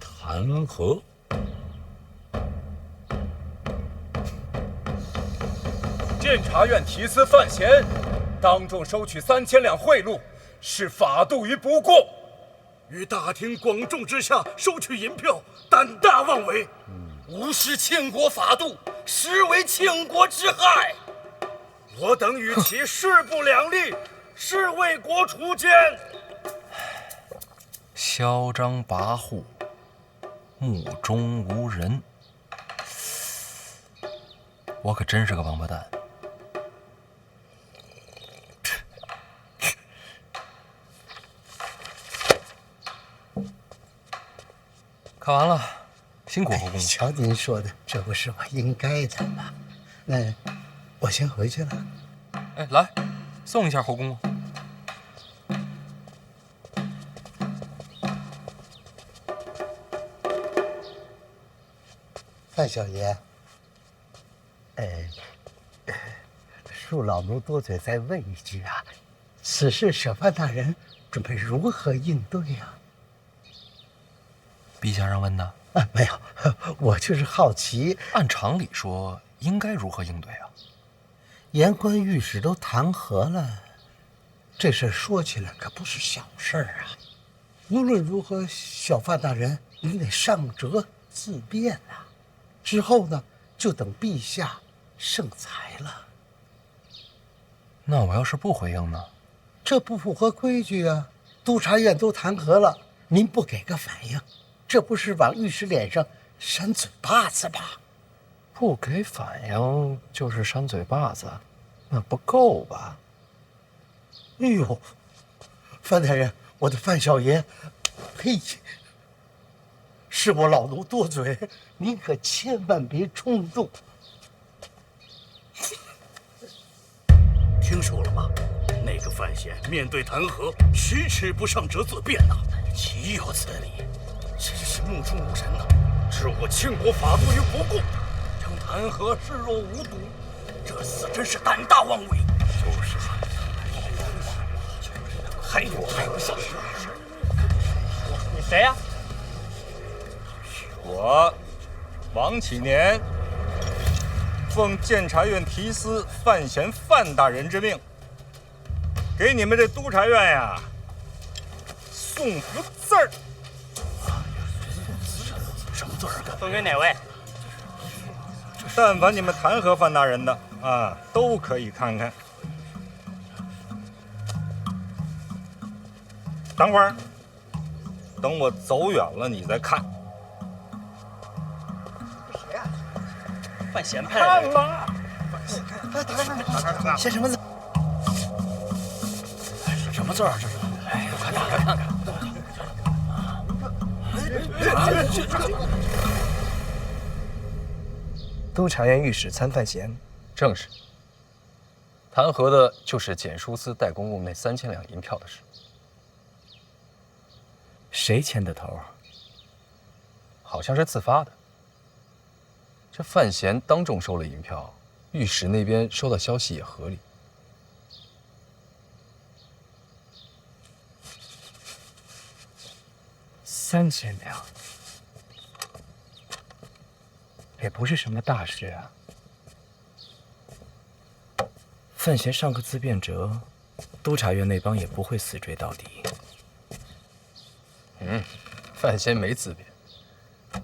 弹劾。监察院提司范闲，当众收取3000两贿赂，是法度于不顾。于大庭广众之下收取银票，胆大妄为，无视庆国法度，实为庆国之害。我等与其势不两立，是为国除奸。嚣张跋扈，目中无人，我可真是个王八蛋。看完了，辛苦后宫。瞧您说的，这不是我应该的吗？那我先回去了。哎，来，送一下后宫。范小爷，恕老奴多嘴，再问一句啊，此事小范大人准备如何应对呀？陛下让问的？没有，我就是好奇。按常理说，应该如何应对啊？言官御史都弹劾了，这事说起来可不是小事啊。无论如何，小范大人您得上折自辩啊。之后呢，就等陛下圣裁了。那我要是不回应呢？这不符合规矩啊！督察院都弹劾了，您不给个反应，这不是往御史脸上扇嘴巴子吗？不给反应就是扇嘴巴子，那不够吧？哎呦，范大人，我的范小爷，呸！是我老奴多嘴，您可千万别冲动。听说了吗？那个范闲面对弹劾，迟迟不上折自辩呐，岂有此理！真是目中无人呐，置我庆国法度于不顾，将弹劾视若无睹，这厮真是胆大妄为。就是还有你谁呀？我王启年，奉监察院提司范闲范大人之命，给你们这督察院呀送幅字儿。什么字儿啊？送给哪位？但凡你们弹劾范大人的啊，都可以看看。等会儿，等我走远了你再看。谁呀？范闲派看吧。打开，写什么字？什么字儿？这是？哎，快打开看看。督察院御史参范闲，正是。弹劾的就是简书司代公公那3000两银票的事。谁牵的头？好像是自发的。这范闲当众收了银票，御史那边收到消息也合理。3000两，也不是什么大事啊。范闲上个字变折，督察院那帮也不会死追到底。范闲没自辩，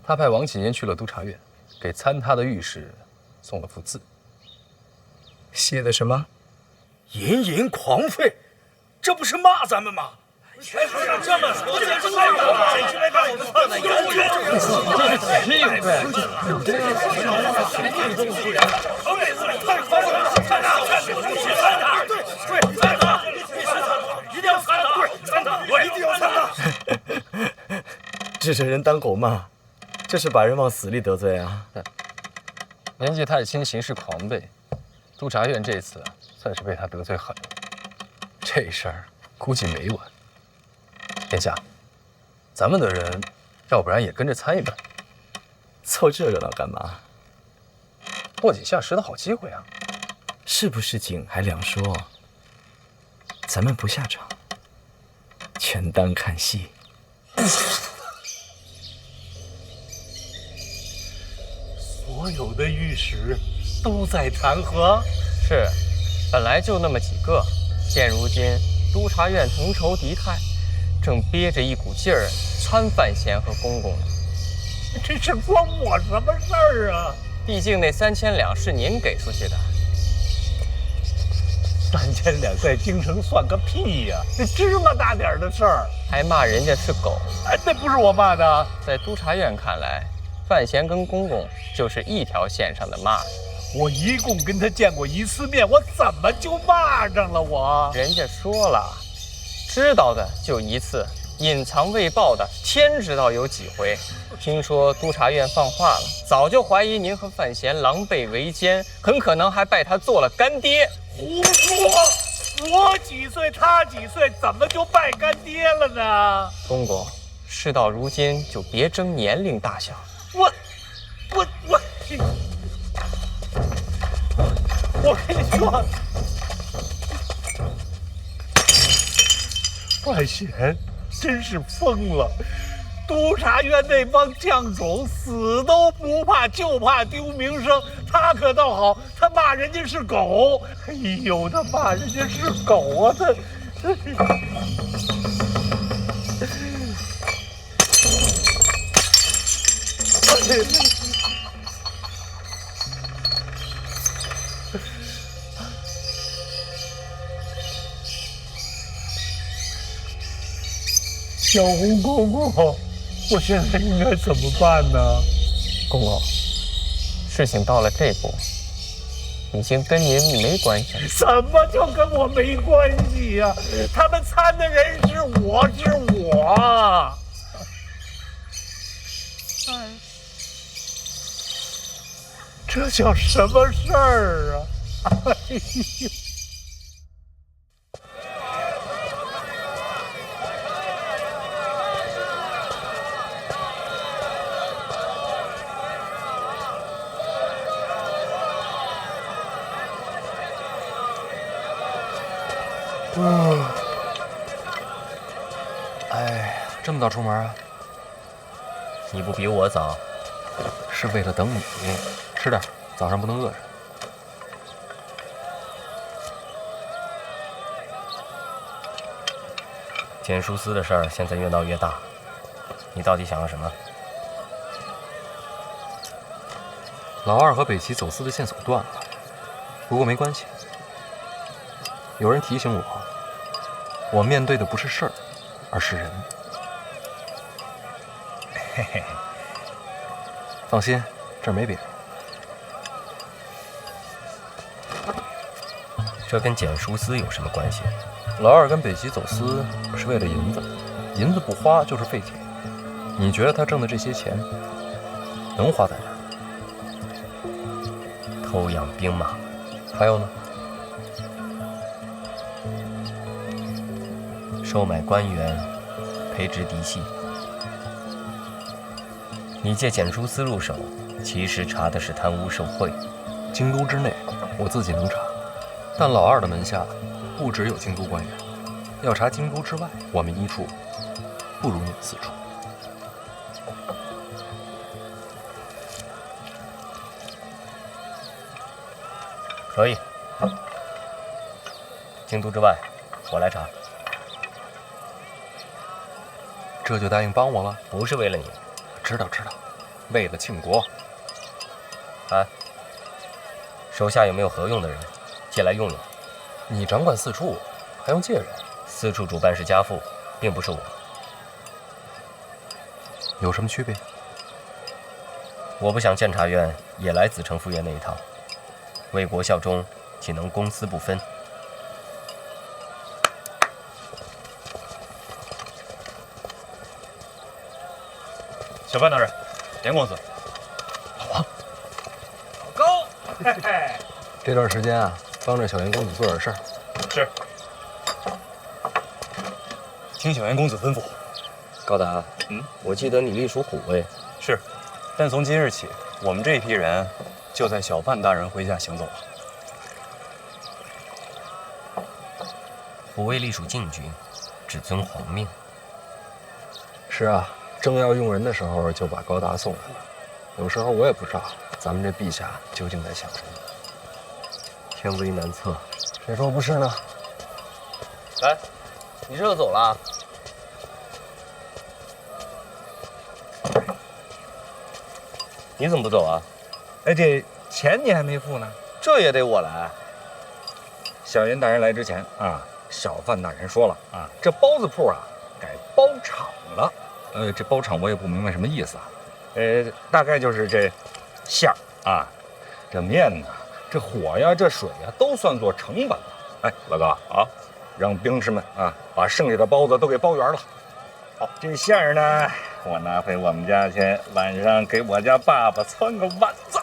他派王启年去了督察院，给参他的御史送了幅字。写的什么？淫淫狂吠，这不是骂咱们吗？这么说，这是太过了。谁去来看我们判的严决？这是谁呀？太夸张了！参他，对，参他，一定要参他，参他，一定要参他。指着人当狗骂，这是把人往死里得罪啊！年纪太轻，行事狂悖，督察院这次算是被他得罪狠了。这事儿估计没完。殿下，咱们的人，要不然也跟着参一参，凑这热闹干嘛？落井下石的好机会啊！是不是井还两说，咱们不下场，全当看戏。所有的御史都在弹劾。是，本来就那么几个，现如今督察院同仇敌忾，正憋着一股劲儿参范闲和公公呢。这是关我什么事儿啊？毕竟那3000两是您给出去的。3000两在京城算个屁呀！这芝麻大点的事儿，还骂人家是狗。哎，那不是我骂的。在督察院看来，范闲跟公公就是一条线上的蚂蚱。我一共跟他见过1次面，我怎么就骂上了我？人家说了，知道的就1次，隐藏未报的天知道有几回。听说督察院放话了，早就怀疑您和范闲狼狈为奸，很可能还拜他做了干爹。胡说！我几岁，他几岁，怎么就拜干爹了呢？公公，事到如今就别争年龄大小。我跟你说，范闲真是疯了。督察院那帮将种死都不怕，就怕丢名声。他可倒好，他骂人家是狗。哎呦，他骂人家是狗啊！他。小红公公，我现在应该怎么办呢？公公，事情到了这步，已经跟您没关系了。怎么就跟我没关系呀？他们参的人是我。这叫什么事儿啊？哎呦！哎，这么早出门啊？你不比我早，是为了等你。吃点，早上不能饿着。简书司的事儿现在越闹越大，你到底想要什么？老二和北齐走私的线索断了，不过没关系。有人提醒我面对的不是事儿，而是人。嘿嘿，放心，这儿没别人。这跟简书司有什么关系？老二跟北齐走私是为了银子，银子不花就是废铁。你觉得他挣的这些钱能花在哪儿？偷养兵马，还有呢？收买官员，培植嫡系。你借简书司入手，其实查的是贪污受贿。京都之内，我自己能查，但老二的门下不只有京都官员，要查京都之外，我们一处不如你们四处。可以，京都之外，我来查。这就答应帮我了？不是为了你，知道，为了庆国。哎，手下有没有合用的人，借来用用？你掌管四处，还用借人？四处主办是家父，并不是我。有什么区别？我不想监察院也来子承父业那一套。为国效忠，岂能公私不分？小范大人，严公子。老王，老高，嘿嘿。这段时间啊，帮着小严公子做点事儿。是。听小严公子吩咐。高达，我记得你隶属虎卫。是，但从今日起，我们这一批人就在小范大人麾下行走了。虎卫隶属禁军，只遵皇命。是啊，正要用人的时候，就把高达送来了。有时候我也不知道咱们这陛下究竟在想什么。天危难测，谁说不是呢？来，你这就走了？你怎么不走啊？哎，这钱你还没付呢，这也得我来。小严大人来之前啊，小范大人说了啊，这包子铺啊改包场了。这包场我也不明白什么意思啊。大概就是这馅儿啊，这面呢，这火呀，这水呀，都算作成本了。哎，老高啊，让兵士们啊把剩下的包子都给包圆了。好，这馅儿呢，我拿回我们家去，晚上给我家爸爸汆个丸子。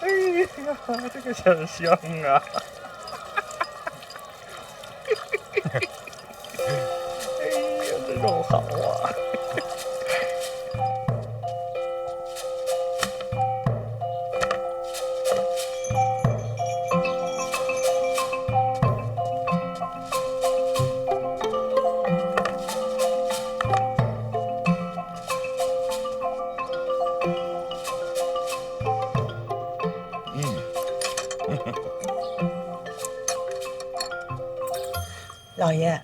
哎呀，这个馅儿香啊！哎呀，这肉好啊！老爷，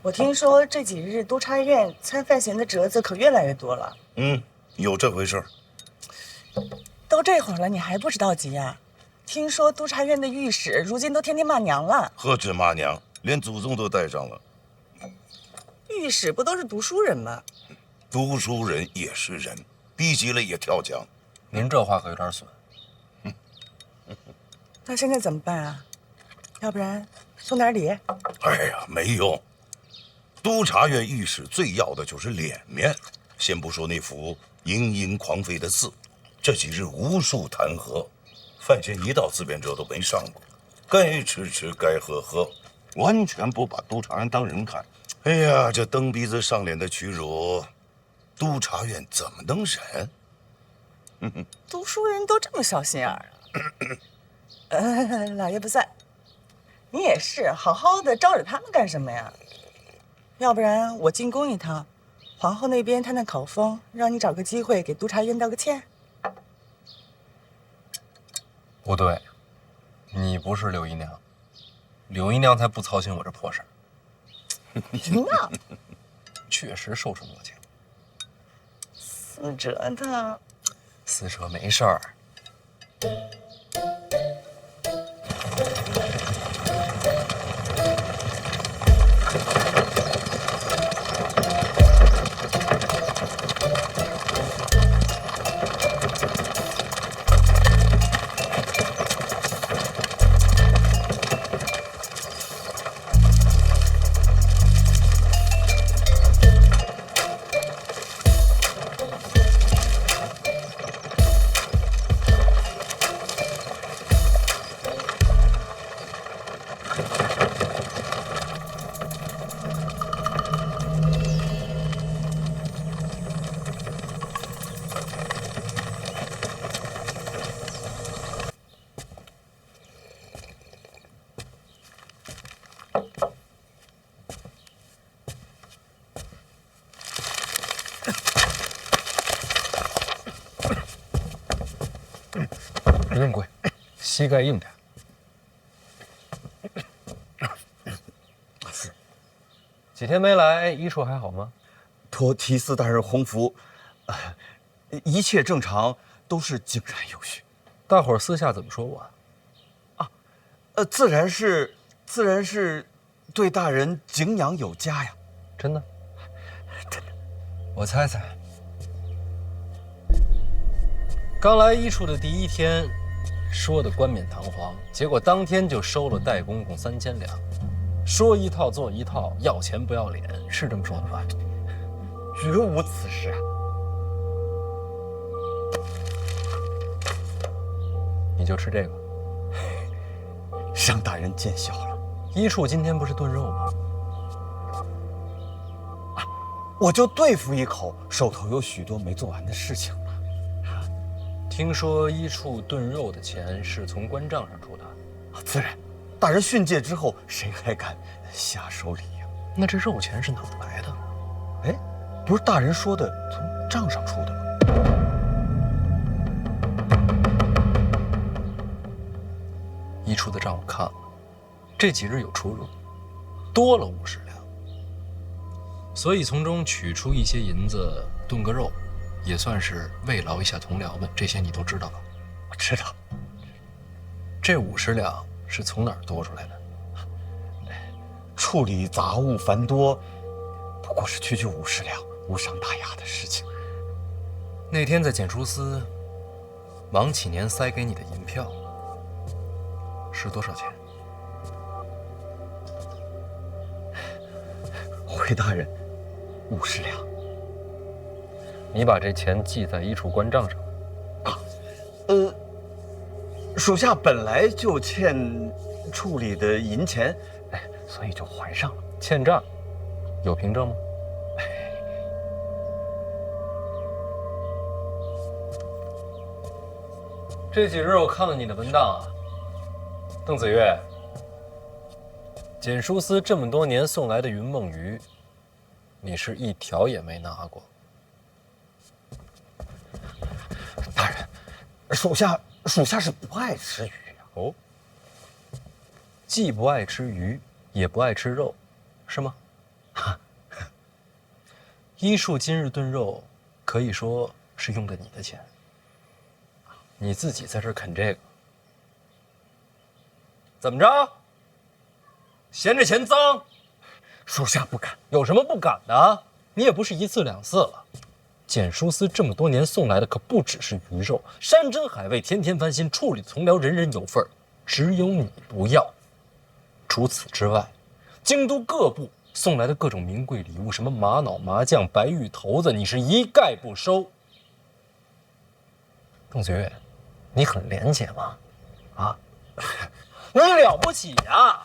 我听说这几日督察院参范闲的折子可越来越多了。有这回事儿。都这会儿了，你还不知道急呀？听说督察院的御史如今都天天骂娘了。何止骂娘，连祖宗都带上了。御史不都是读书人吗？读书人也是人，逼急了也跳墙。您这话可有点损。那现在怎么办啊？要不然送点礼？哎呀，没用。督察院御史最要的就是脸面。先不说那幅盈盈狂飞的字，这几日无数弹劾，范闲一道自辩者都没上过，该吃吃，该喝喝，完全不把督察院当人看。哎呀，这蹬鼻子上脸的屈辱，督察院怎么能忍？读书人都这么小心眼儿啊？老爷不在。你也是，好好的招惹他们干什么呀？要不然我进宫一趟，皇后那边探探口风，让你找个机会给督察院道个歉。不对，你不是柳姨娘，柳姨娘才不操心我这破事儿。你呢？确实受宠若惊。死折腾。死折没事儿。不用跪，膝盖硬点。是。几天没来，医处还好吗？托提司大人洪福，一切正常，都是井然有序。大伙儿私下怎么说我啊？自然是对大人敬仰有加呀。真的？真的。我猜猜。刚来医处的第一天，说的冠冕堂皇，结果当天就收了戴公公3000两，说一套做一套，要钱不要脸，是这么说的吧？绝无此事啊！你就吃这个，让大人见笑了。医处今天不是炖肉吗？我就对付一口，手头有许多没做完的事情。听说医处炖肉的钱是从官账上出的，自然。大人训诫之后，谁还敢下手礼呀？那这肉钱是哪儿来的？哎，不是大人说的从账上出的吗？医处的账我看了，这几日有出入，多了50两，所以从中取出一些银子炖个肉。也算是慰劳一下同僚们，这些你都知道吧？我知道。这50两是从哪儿多出来的？处理杂物繁多，不过是区区50两，无伤大雅的事情。那天在检书司，王启年塞给你的银票是多少钱？回大人，50两。你把这钱记在医处官账上。属下本来就欠处里的银钱，所以就还上了。欠账，有凭证吗？这几日我看了你的文档啊，邓子越，检书司这么多年送来的云梦鱼，你是一条也没拿过。大人，属下是不爱吃鱼呀。哦，既不爱吃鱼，也不爱吃肉，是吗？医处今日炖肉，可以说是用的你的钱。你自己在这儿啃这个，怎么着？嫌这钱脏？属下不敢。有什么不敢的？你也不是1次2次了。检书司这么多年送来的可不只是鱼肉，山珍海味，天天翻新，处理从僚人人有份儿，只有你不要。除此之外，京都各部送来的各种名贵礼物，什么玛瑙、麻将、白玉头子，你是一概不收。邓子越，你很廉洁吗？啊，你了不起呀！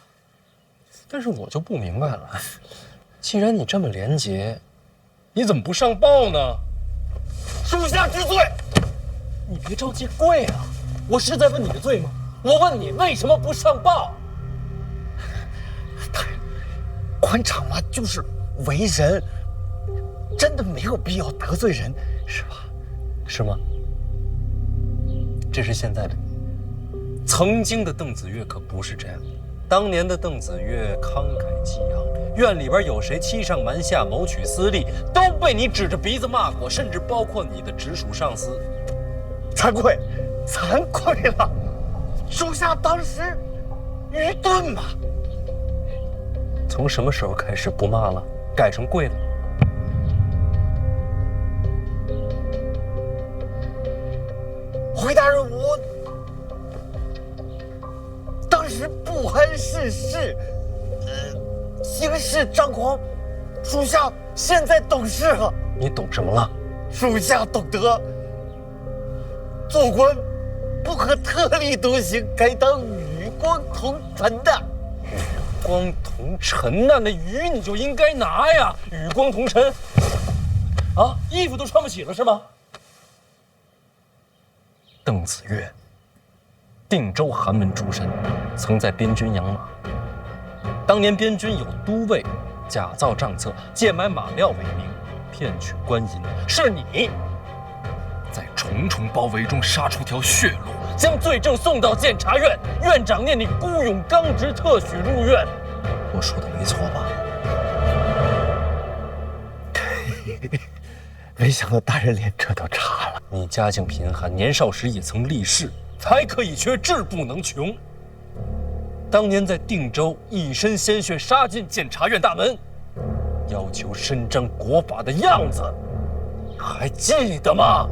但是我就不明白了，既然你这么廉洁，你怎么不上报呢？属下知罪。你别着急跪啊！我是在问你的罪吗？我问你为什么不上报？官场嘛，就是为人，真的没有必要得罪人，是吧？是吗？这是现在的，曾经的邓子越可不是这样。当年的邓子越慷慨激昂，院里边有谁欺上瞒下、谋取私利，都被你指着鼻子骂过，甚至包括你的直属上司。惭愧，惭愧了，属下当时愚钝吧。从什么时候开始不骂了，改成跪了？回大人，我当时不谙世事，行事张狂，属下现在懂事了。你懂什么了？属下懂得，做官不可特立独行，该当与光同尘的。与光同尘呐，那鱼你就应该拿呀！与光同尘，啊，衣服都穿不起了是吗？邓子越，定州寒门出身，曾在边军养马。当年边军有都尉假造账册，贱买马料为名，骗取官银。是你，在重重包围中杀出条血路，将罪证送到监察院。院长念你孤勇刚直，特许入院。我说的没错吧？没想到大人连这都查了。你家境贫寒，年少时也曾立誓，才可以缺，志不能穷。当年在定州一身鲜血杀进监察院大门，要求伸张国法的样子，还记得吗？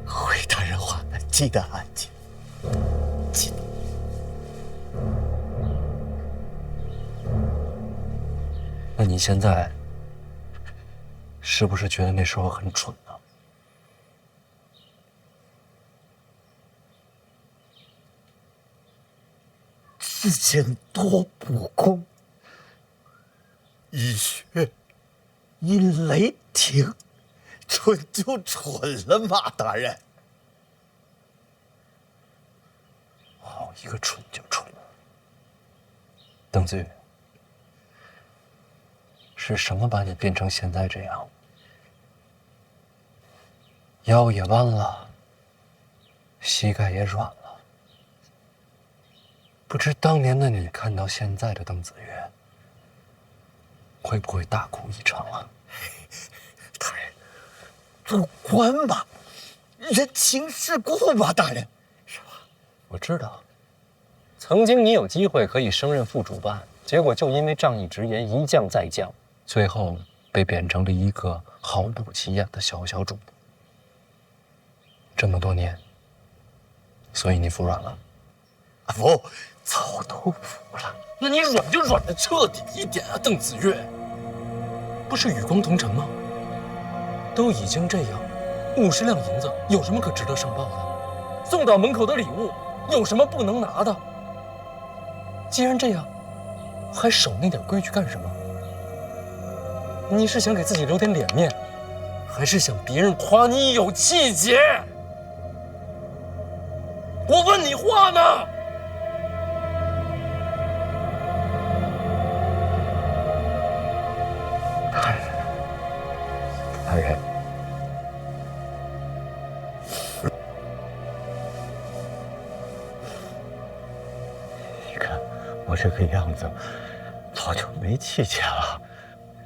回大人话，记得啊，记得。那你现在是不是觉得那时候很蠢呢？之前多不公，蚁穴因雷霆，蠢就蠢了嘛，大人。好一个蠢就蠢了。邓子越，是什么把你变成现在这样？腰也弯了，膝盖也软了。不知当年的你看到现在的邓子越，会不会大哭一场啊？大人，做官嘛，人情世故嘛，大人，是吧？我知道，曾经你有机会可以升任副主办，结果就因为仗义直言，一降再降，最后被贬成了一个毫不起眼的小主簿。这么多年，所以你服软了？不，早都服了。那你软就软的彻底一点啊，邓子越！不是与光同尘吗？都已经这样，50两银子有什么可值得上报的？送到门口的礼物有什么不能拿的？既然这样，还守那点规矩干什么？你是想给自己留点脸面，还是想别人夸你有气节？我问你话呢！大人，你看我这个样子，早就没气节了。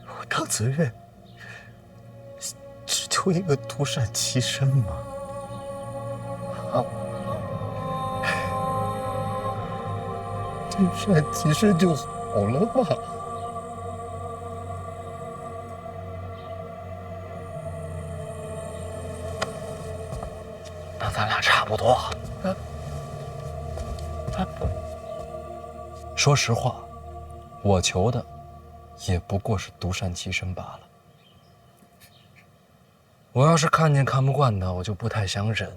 我邓子越只求一个独善其身嘛。啊，独善其身就好了嘛。那咱俩差不多。说实话，我求的也不过是独善其身罢了。我要是看见看不惯的，我就不太想忍；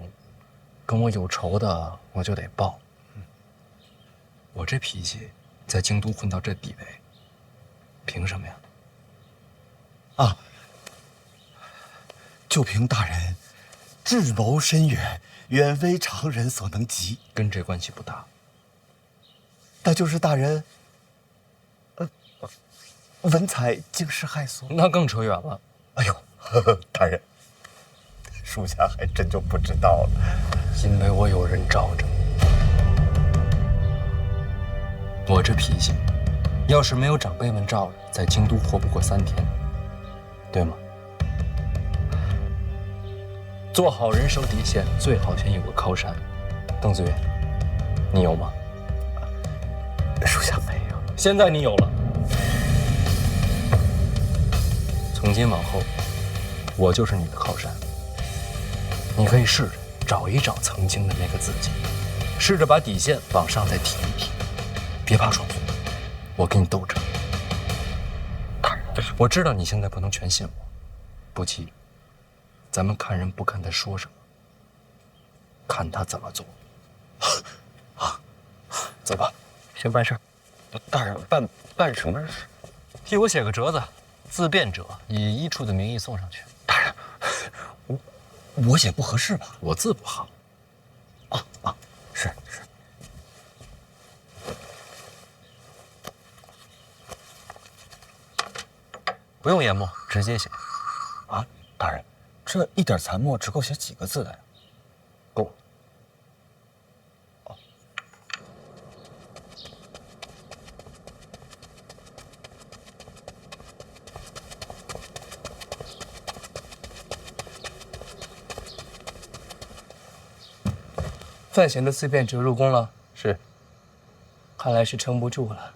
跟我有仇的，我就得报。我这脾气，在京都混到这地位，凭什么呀？啊，就凭大人智谋深远，远非常人所能及。跟这关系不大。那就是大人，文采惊世骇俗，那更扯远了。哎呦，大人，属下还真就不知道了。因为我有人罩着。我这脾气，要是没有长辈们罩着，在京都活不过3天，对吗？做好人守底线，最好先有个靠山。邓子云，你有吗？属下没有。现在你有了。从今往后，我就是你的靠山。你可以试着找一找曾经的那个自己，试着把底线往上再提一提，别怕闯祸，我跟你斗着。我知道你现在不能全信我，不急，咱们看人不看他说什么，看他怎么做。走吧，先办事。大人，办什么事？替我写个折子，自辩者以一处的名义送上去。大人，我写不合适吧？我字不好。是。不用研墨，直接写。啊，大人，这一点残墨只够写几个字的呀？够。范闲的自辩者入宫了，是。看来是撑不住了。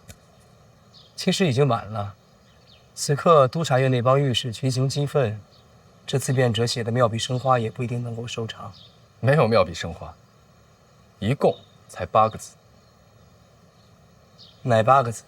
其实已经晚了，此刻督察院那帮御史群情激愤，这自辩者写的妙笔生花也不一定能够收场。没有妙笔生花，一共才8个字。哪8个字？